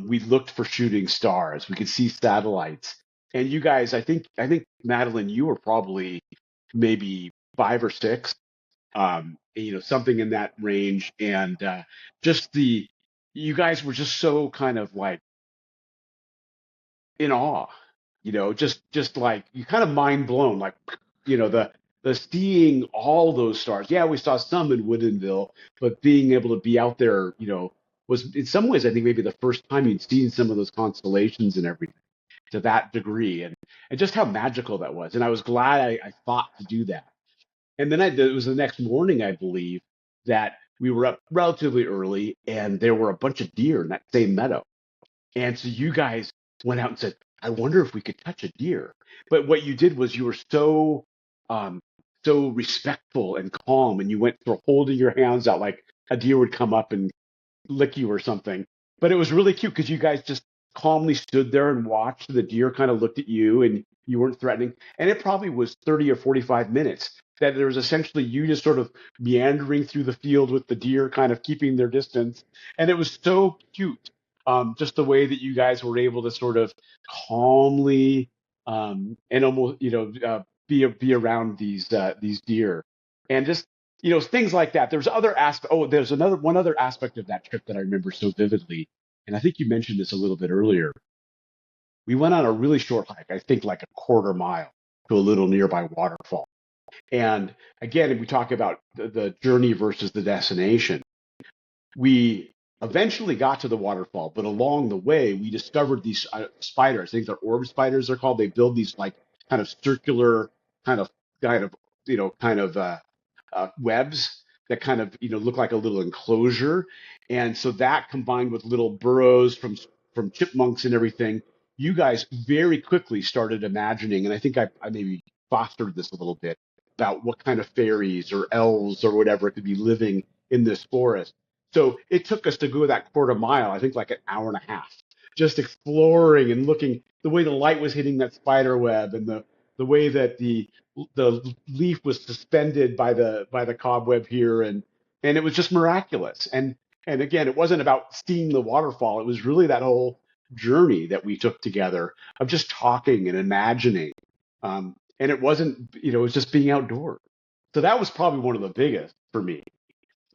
We looked for shooting stars. We could see satellites. And you guys, I think Madeline, you were probably maybe five or six, something in that range. And just you guys were just so kind of like in awe, just like you kind of mind blown, like, the seeing all those stars. Yeah, we saw some in Woodinville, but being able to be out there, was in some ways, I think maybe the first time you'd seen some of those constellations and everything to that degree, and just how magical that was. And I was glad I thought to do that. And then it was the next morning, I believe, that we were up relatively early and there were a bunch of deer in that same meadow. And so you guys went out and said, I wonder if we could touch a deer. But what you did was you were um, so respectful and calm, and you went for holding your hands out like a deer would come up and lick you or something. But it was really cute because you guys just calmly stood there and watched. The deer kind of looked at you and you weren't threatening. And it probably was 30 or 45 minutes that there was essentially you just sort of meandering through the field with the deer kind of keeping their distance. And it was so cute. Just the way that you guys were able to sort of calmly and almost, be around these deer. And just things like that. There's other aspect. Oh, there's one other aspect of that trip that I remember so vividly, and I think you mentioned this a little bit earlier. We went on a really short hike, I think like a quarter mile to a little nearby waterfall. And again, if we talk about the journey versus the destination, we eventually got to the waterfall, but along the way, we discovered these spiders. I think they're orb spiders. They're called. They build these like kind of circular, kind of kind of kind of webs that kind of look like a little enclosure. And so that combined with little burrows from chipmunks and everything, you guys very quickly started imagining, and I think I maybe fostered this a little bit about what kind of fairies or elves or whatever could be living in this forest. So it took us to go that quarter mile, I think like an hour and a half, just exploring and looking the way the light was hitting that spider web and the way that the leaf was suspended by the cobweb here, and it was just miraculous. And again, it wasn't about seeing the waterfall. It was really that whole journey that we took together of just talking and imagining. And it wasn't, it was just being outdoors. So that was probably one of the biggest for me.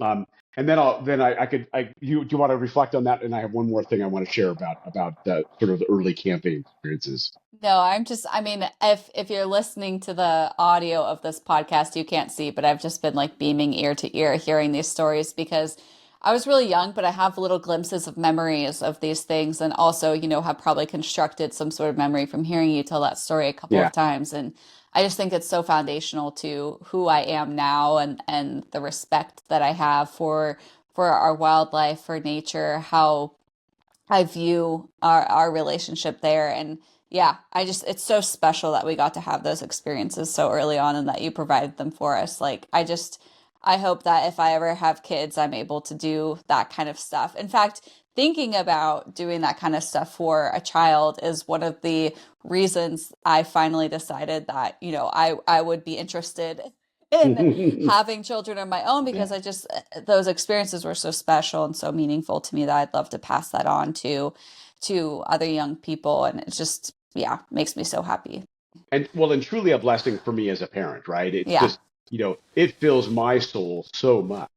Um, and then I could, do you want to reflect on that? And I have one more thing I want to share about sort of the early camping experiences. No, I mean, if you're listening to the audio of this podcast, you can't see, but I've just been like beaming ear to ear hearing these stories because I was really young, but I have little glimpses of memories of these things and also, have probably constructed some sort of memory from hearing you tell that story a couple of Yeah. times. And I just think it's so foundational to who I am now and the respect that I have for our wildlife, for nature, how I view our relationship there. And yeah, it's so special that we got to have those experiences so early on and that you provided them for us. Like, I hope that if I ever have kids, I'm able to do that kind of stuff. In fact, thinking about doing that kind of stuff for a child is one of the reasons I finally decided that, I would be interested in having children of my own because Yeah. I just those experiences were so special and so meaningful to me that I'd love to pass that on to other young people and it just yeah, makes me so happy. And well, and truly a blessing for me as a parent, right? It's Yeah. just, it fills my soul so much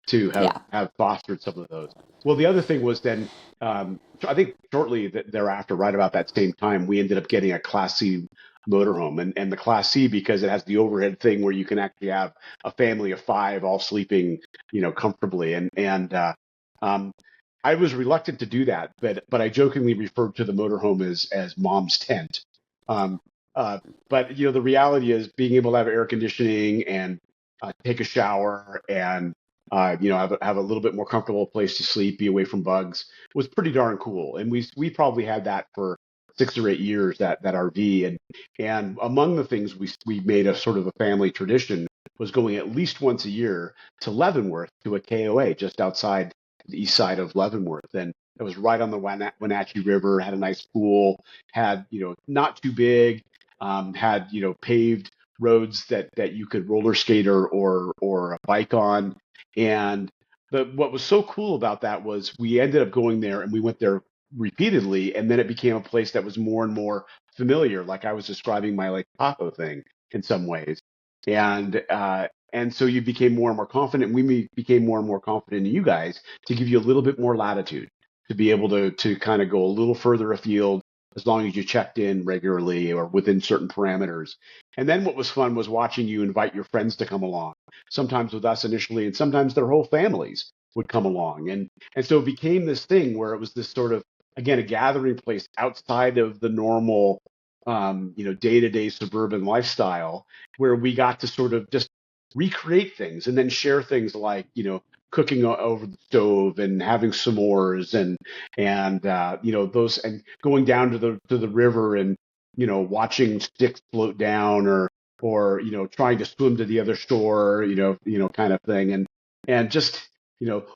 to Yeah. have fostered some of those. Well, the other thing was then, I think shortly thereafter, right about that same time, we ended up getting a Class C motorhome, and the Class C because it has the overhead thing where you can actually have a family of five all sleeping, comfortably, and um, I was reluctant to do that, but I jokingly referred to the motorhome as mom's tent. Um, uh, but the reality is being able to have air conditioning and take a shower and have a little bit more comfortable place to sleep, be away from bugs was pretty darn cool. And we probably had that for 6 or 8 years, that RV. And among the things we made a sort of a family tradition was going at least once a year to Leavenworth to a KOA just outside the east side of Leavenworth. And it was right on the Wenatchee River, had a nice pool, had, not too big, had, paved roads that you could roller skate or a bike on. And what was so cool about that was we ended up going there and we went there repeatedly, and then it became a place that was more and more familiar, like I was describing my Lake Tahoe thing in some ways. And so you became more and more confident. We became more and more confident in you guys to give you a little bit more latitude to be able to kind of go a little further afield as long as you checked in regularly or within certain parameters. And then what was fun was watching you invite your friends to come along, sometimes with us initially, and sometimes their whole families would come along. And so it became this thing where it was this sort of, again, a gathering place outside of the normal, day-to-day suburban lifestyle, where we got to sort of just recreate things and then share things like, cooking over the stove and having s'mores and those and going down to the river and watching sticks float down or trying to swim to the other shore, kind of thing, and just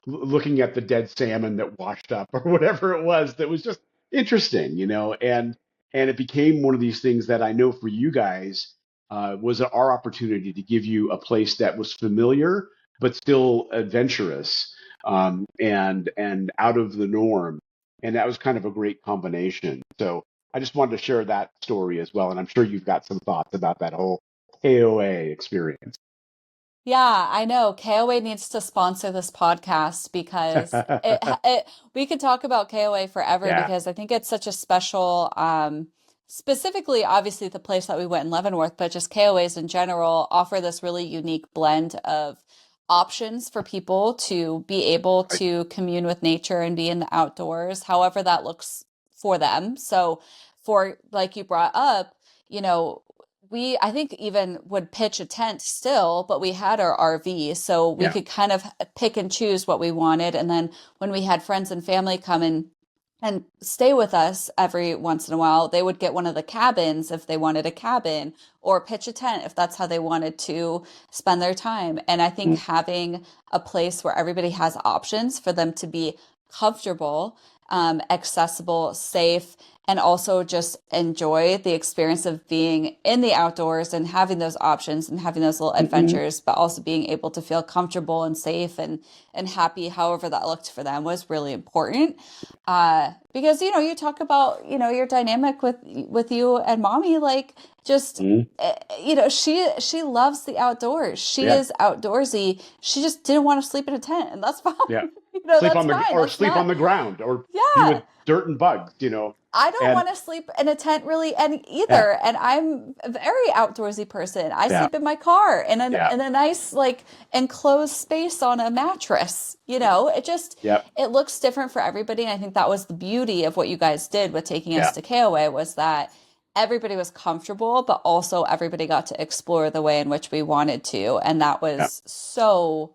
looking at the dead salmon that washed up or whatever it was that was just interesting, and it became one of these things that I know for you guys was our opportunity to give you a place that was familiar but still adventurous, and out of the norm, and that was kind of a great combination. So I just wanted to share that story as well, and I'm sure you've got some thoughts about that whole KOA experience. Yeah, I know. KOA needs to sponsor this podcast because we could talk about KOA forever Yeah. because I think it's such a special, specifically, obviously the place that we went in Leavenworth, but just KOAs in general offer this really unique blend of options for people to be able Right. to commune with nature and be in the outdoors, however that looks for them. So for like you brought up, you know, we I think even would pitch a tent still, but we had our RV, so we Yeah. could kind of pick and choose what we wanted. And then when we had friends and family come in and stay with us every once in a while, they would get one of the cabins if they wanted a cabin, or pitch a tent if that's how they wanted to spend their time. And I think Mm. having a place where everybody has options for them to be comfortable, accessible, safe, and also just enjoy the experience of being in the outdoors and having those options and having those little Hmm. adventures, but also being able to feel comfortable and safe and happy, however that looked for them, was really important. Because you talk about your dynamic with you and mommy, like just Hmm. she loves the outdoors. She Yeah. is outdoorsy. She just didn't want to sleep in a tent, and that's fine. Yeah. Sleep That's on the fine. or That's sleep not. on the ground or be Yeah, with dirt and bugs. I don't And want to sleep in a tent really any yeah, either. And I'm a very outdoorsy person. I yeah, sleep in my car yeah, in a nice like enclosed space on a mattress. yeah, It looks different for everybody. And I think that was the beauty of what you guys did with taking us yeah, to KOA, was that everybody was comfortable, but also everybody got to explore the way in which we wanted to. And that yeah, was so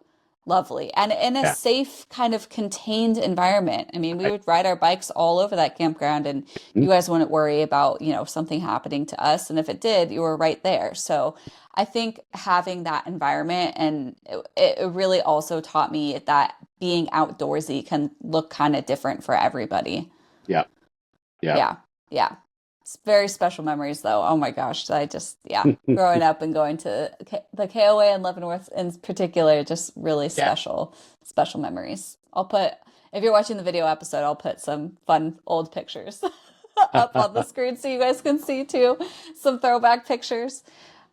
lovely and in a yeah. safe kind of contained environment. I mean, we I, would ride our bikes all over that campground, and mhm. you guys wouldn't worry about something happening to us, and if it did, you were right there. So I think having that environment, and it really also taught me that being outdoorsy can look kind of different for everybody. Yeah, yeah. Yeah, yeah. It's very special memories, though. Oh my gosh, I just, yeah, growing up and going to the KOA and Leavenworth in particular, just really Yeah. special memories. If you're watching the video episode, I'll put some fun old pictures up on the screen so you guys can see too, some throwback pictures.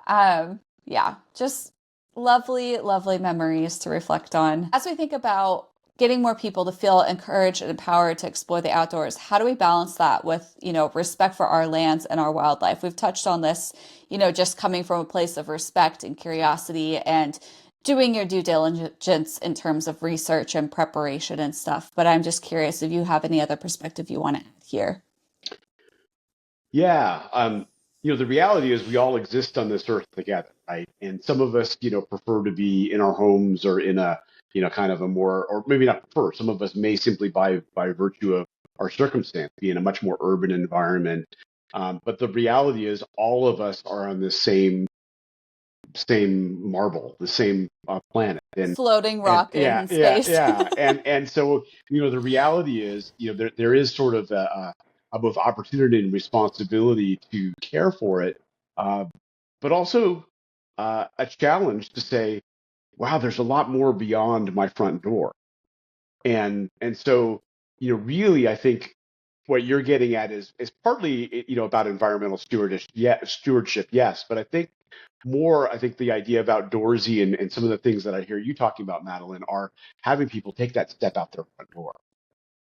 Yeah, just lovely, lovely memories to reflect on. As we think about getting more people to feel encouraged and empowered to explore the outdoors, how do we balance that with, respect for our lands and our wildlife? We've touched on this, just coming from a place of respect and curiosity and doing your due diligence in terms of research and preparation and stuff. But I'm just curious if you have any other perspective you want to add here. Yeah. The reality is we all exist on this earth together, right? And some of us, prefer to be in our homes or in a, kind of a more, or maybe not prefer. Some of us may simply by virtue of our circumstance be in a much more urban environment. But the reality is all of us are on the same marble, the same planet. Floating And rock yeah, in yeah, space. yeah. And so, the reality is, there is sort of a both opportunity and responsibility to care for it, uh, but also a challenge to say, wow, there's a lot more beyond my front door. And so, really, I think what you're getting at is partly, about environmental stewardship, yes, but I think the idea of outdoorsy and some of the things that I hear you talking about, Madeline, are having people take that step out their front door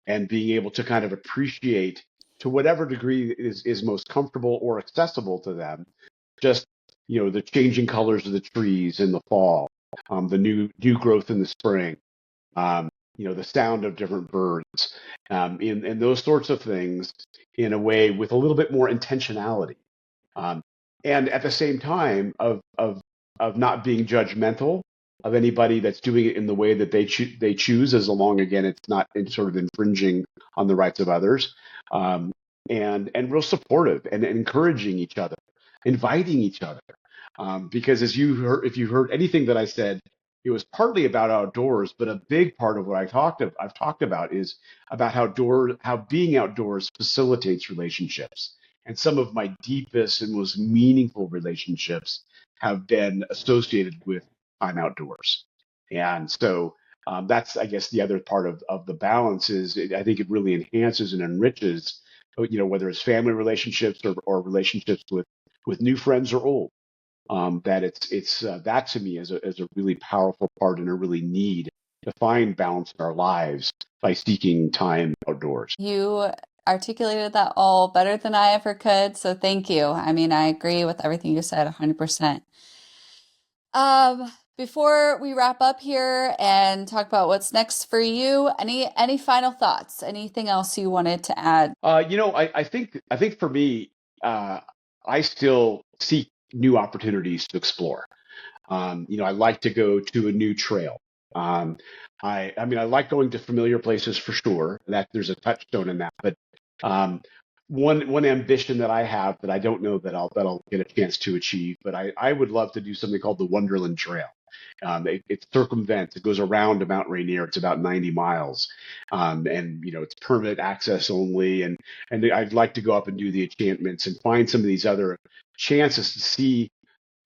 and being able to kind of appreciate to whatever degree is most comfortable or accessible to them, just the changing colors of the trees in the fall, the new growth in the spring, um, the sound of different birds, and those sorts of things in a way with a little bit more intentionality, um, and at the same time of not being judgmental of anybody that's doing it in the way that they choose, as long again it's not sort of infringing on the rights of others, um, and real supportive and encouraging each other, inviting each other, because if you heard anything that I said, it was partly about outdoors, but a big part of what I've talked about is about how being outdoors facilitates relationships. And some of my deepest and most meaningful relationships have been associated with time outdoors. And so that's, I guess, the other part of the balance is I think it really enhances and enriches, whether it's family relationships or relationships with new friends or old. That it's that to me is a really powerful part and a really need to find balance in our lives by seeking time outdoors. You articulated that all better than I ever could, so thank you. I mean, I agree with everything you said 100%. Before we wrap up here and talk about what's next for you, any final thoughts? Anything else you wanted to add? I think for me, uh, I still seek new opportunities to explore. I like to go to a new trail. Um, I mean, I like going to familiar places for sure. That there's a touchstone in that. But um, one ambition that I have that I don't know that I'll get a chance to achieve, but I would love to do something called the Wonderland Trail. It circumvents, it goes around to Mount Rainier. It's about 90 miles. And, it's permit access only. And I'd like to go up and do the enchantments and find some of these other chances to see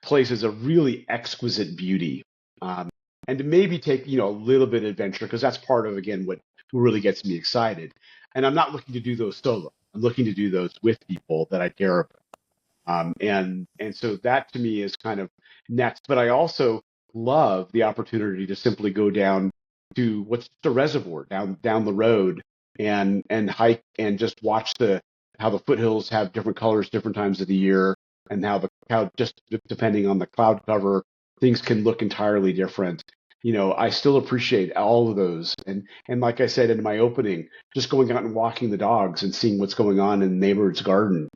places of really exquisite beauty. Um, and to maybe take, a little bit of adventure, because that's part of, again, what really gets me excited. And I'm not looking to do those solo. I'm looking to do those with people that I care about. And so that to me is kind of next. But I also love the opportunity to simply go down to what's the reservoir down the road and hike and just watch the how the foothills have different colors different times of the year, and how just depending on the cloud cover, things can look entirely different. I still appreciate all of those. And like I said in my opening, just going out and walking the dogs and seeing what's going on in the neighbor's garden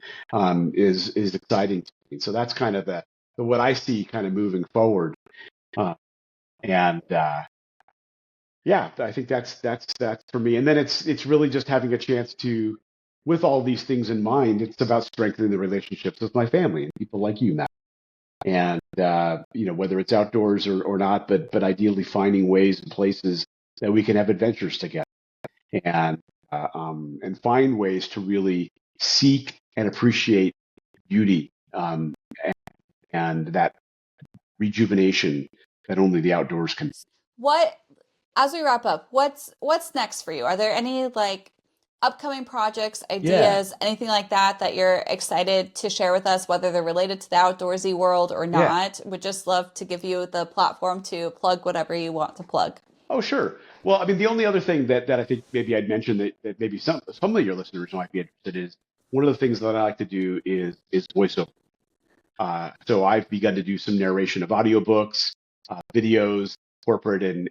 is exciting to me. So that's kind of the what I see kind of moving forward. Uh, and Yeah, I think that's for me. And then it's really just having a chance to, with all these things in mind, it's about strengthening the relationships with my family and people like you, Matt. And whether it's outdoors or not, but ideally finding ways and places that we can have adventures together, and and find ways to really seek and appreciate beauty, and that rejuvenation that only the outdoors can. What, as we wrap up, what's next for you? Are there any like upcoming projects, Yeah, ideas, anything like that you're excited to share with us, whether they're related to the outdoorsy world or yeah. not? Would just love to give you the platform to plug whatever you want to plug. Oh, sure. Well, I mean, the only other thing that I think maybe I'd mention that maybe some of your listeners might be interested is one of the things that I like to do is voiceover. So I've begun to do some narration of audiobooks, videos, corporate and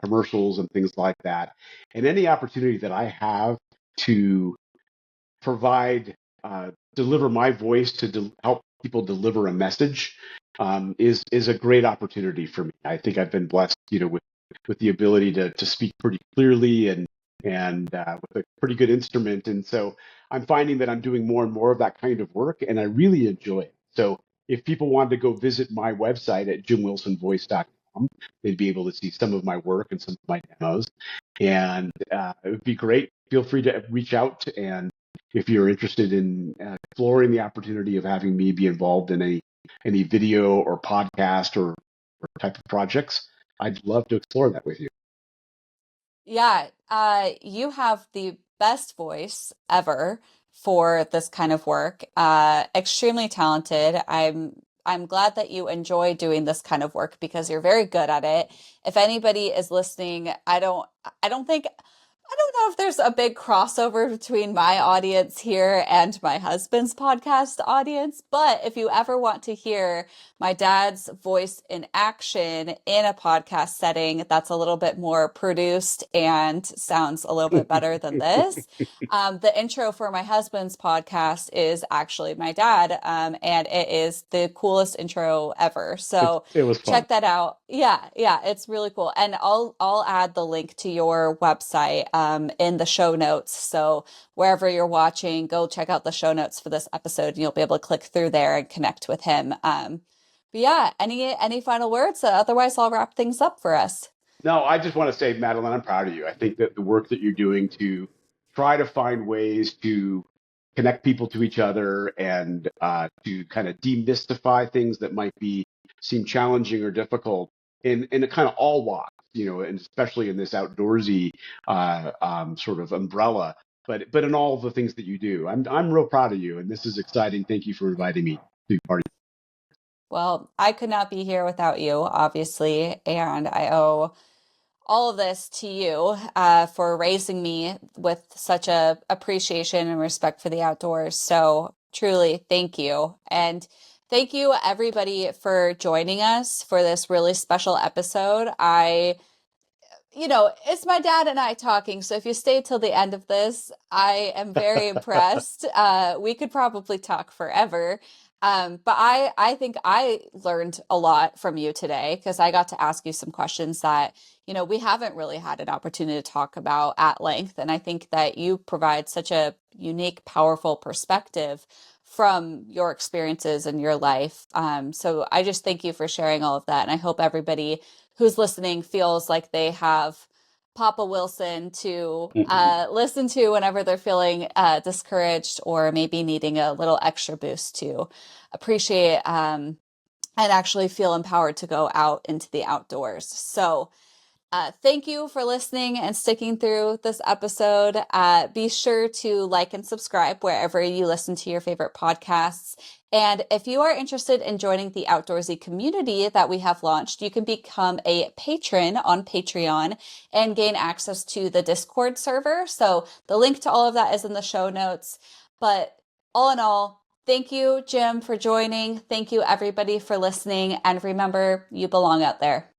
commercials and things like that. And any opportunity that I have to provide, deliver my voice to help people deliver a message, is a great opportunity for me. I think I've been blessed, with the ability to speak pretty clearly and with a pretty good instrument. And so I'm finding that I'm doing more and more of that kind of work, and I really enjoy it. So if people wanted to go visit my website at jimwilsonvoice.com, they'd be able to see some of my work and some of my demos. And it would be great. Feel free to reach out, and if you're interested in exploring the opportunity of having me be involved in any video or podcast or type of projects, I'd love to explore that with you. Yeah, you have the best voice ever for this kind of work. Extremely talented. I'm glad that you enjoy doing this kind of work because you're very good at it. If anybody is listening, I don't think I don't know if there's a big crossover between my audience here and my husband's podcast audience, but if you ever want to hear my dad's voice in action in a podcast setting that's a little bit more produced and sounds a little bit better than this, the intro for my husband's podcast is actually my dad, and it is the coolest intro ever. So It was fun. check that out. Yeah, it's really cool. And I'll add the link to your website in the show notes. So wherever you're watching, go check out the show notes for this episode and you'll be able to click through there and connect with him. But yeah, any final words? Otherwise, I'll wrap things up for us. No, I just want to say, Madeline, I'm proud of you. I think that the work that you're doing to try to find ways to connect people to each other and to kind of demystify things that might seem challenging or difficult in a kind of all walks, and especially in this outdoorsy sort of umbrella, but in all of the things that you do. I'm real proud of you, and this is exciting. Thank you for inviting me to be part of Well, I could not be here without you, obviously, and I owe all of this to you for raising me with such a appreciation and respect for the outdoors. So truly, thank you. And thank you everybody for joining us for this really special episode. It's my dad and I talking. So if you stay till the end of this, I am very impressed. We could probably talk forever. But I think I learned a lot from you today because I got to ask you some questions that, we haven't really had an opportunity to talk about at length. And I think that you provide such a unique, powerful perspective from your experiences in your life. So I just thank you for sharing all of that. And I hope everybody who's listening feels like they have Papa Wilson to Hmm. listen to whenever they're feeling discouraged or maybe needing a little extra boost to appreciate and actually feel empowered to go out into the outdoors. So thank you for listening and sticking through this episode. Be sure to like and subscribe wherever you listen to your favorite podcasts. And if you are interested in joining the Outdoorsy community that we have launched, you can become a patron on Patreon and gain access to the Discord server. So the link to all of that is in the show notes. But all in all, thank you, Jim, for joining. Thank you, everybody, for listening. And remember, you belong out there.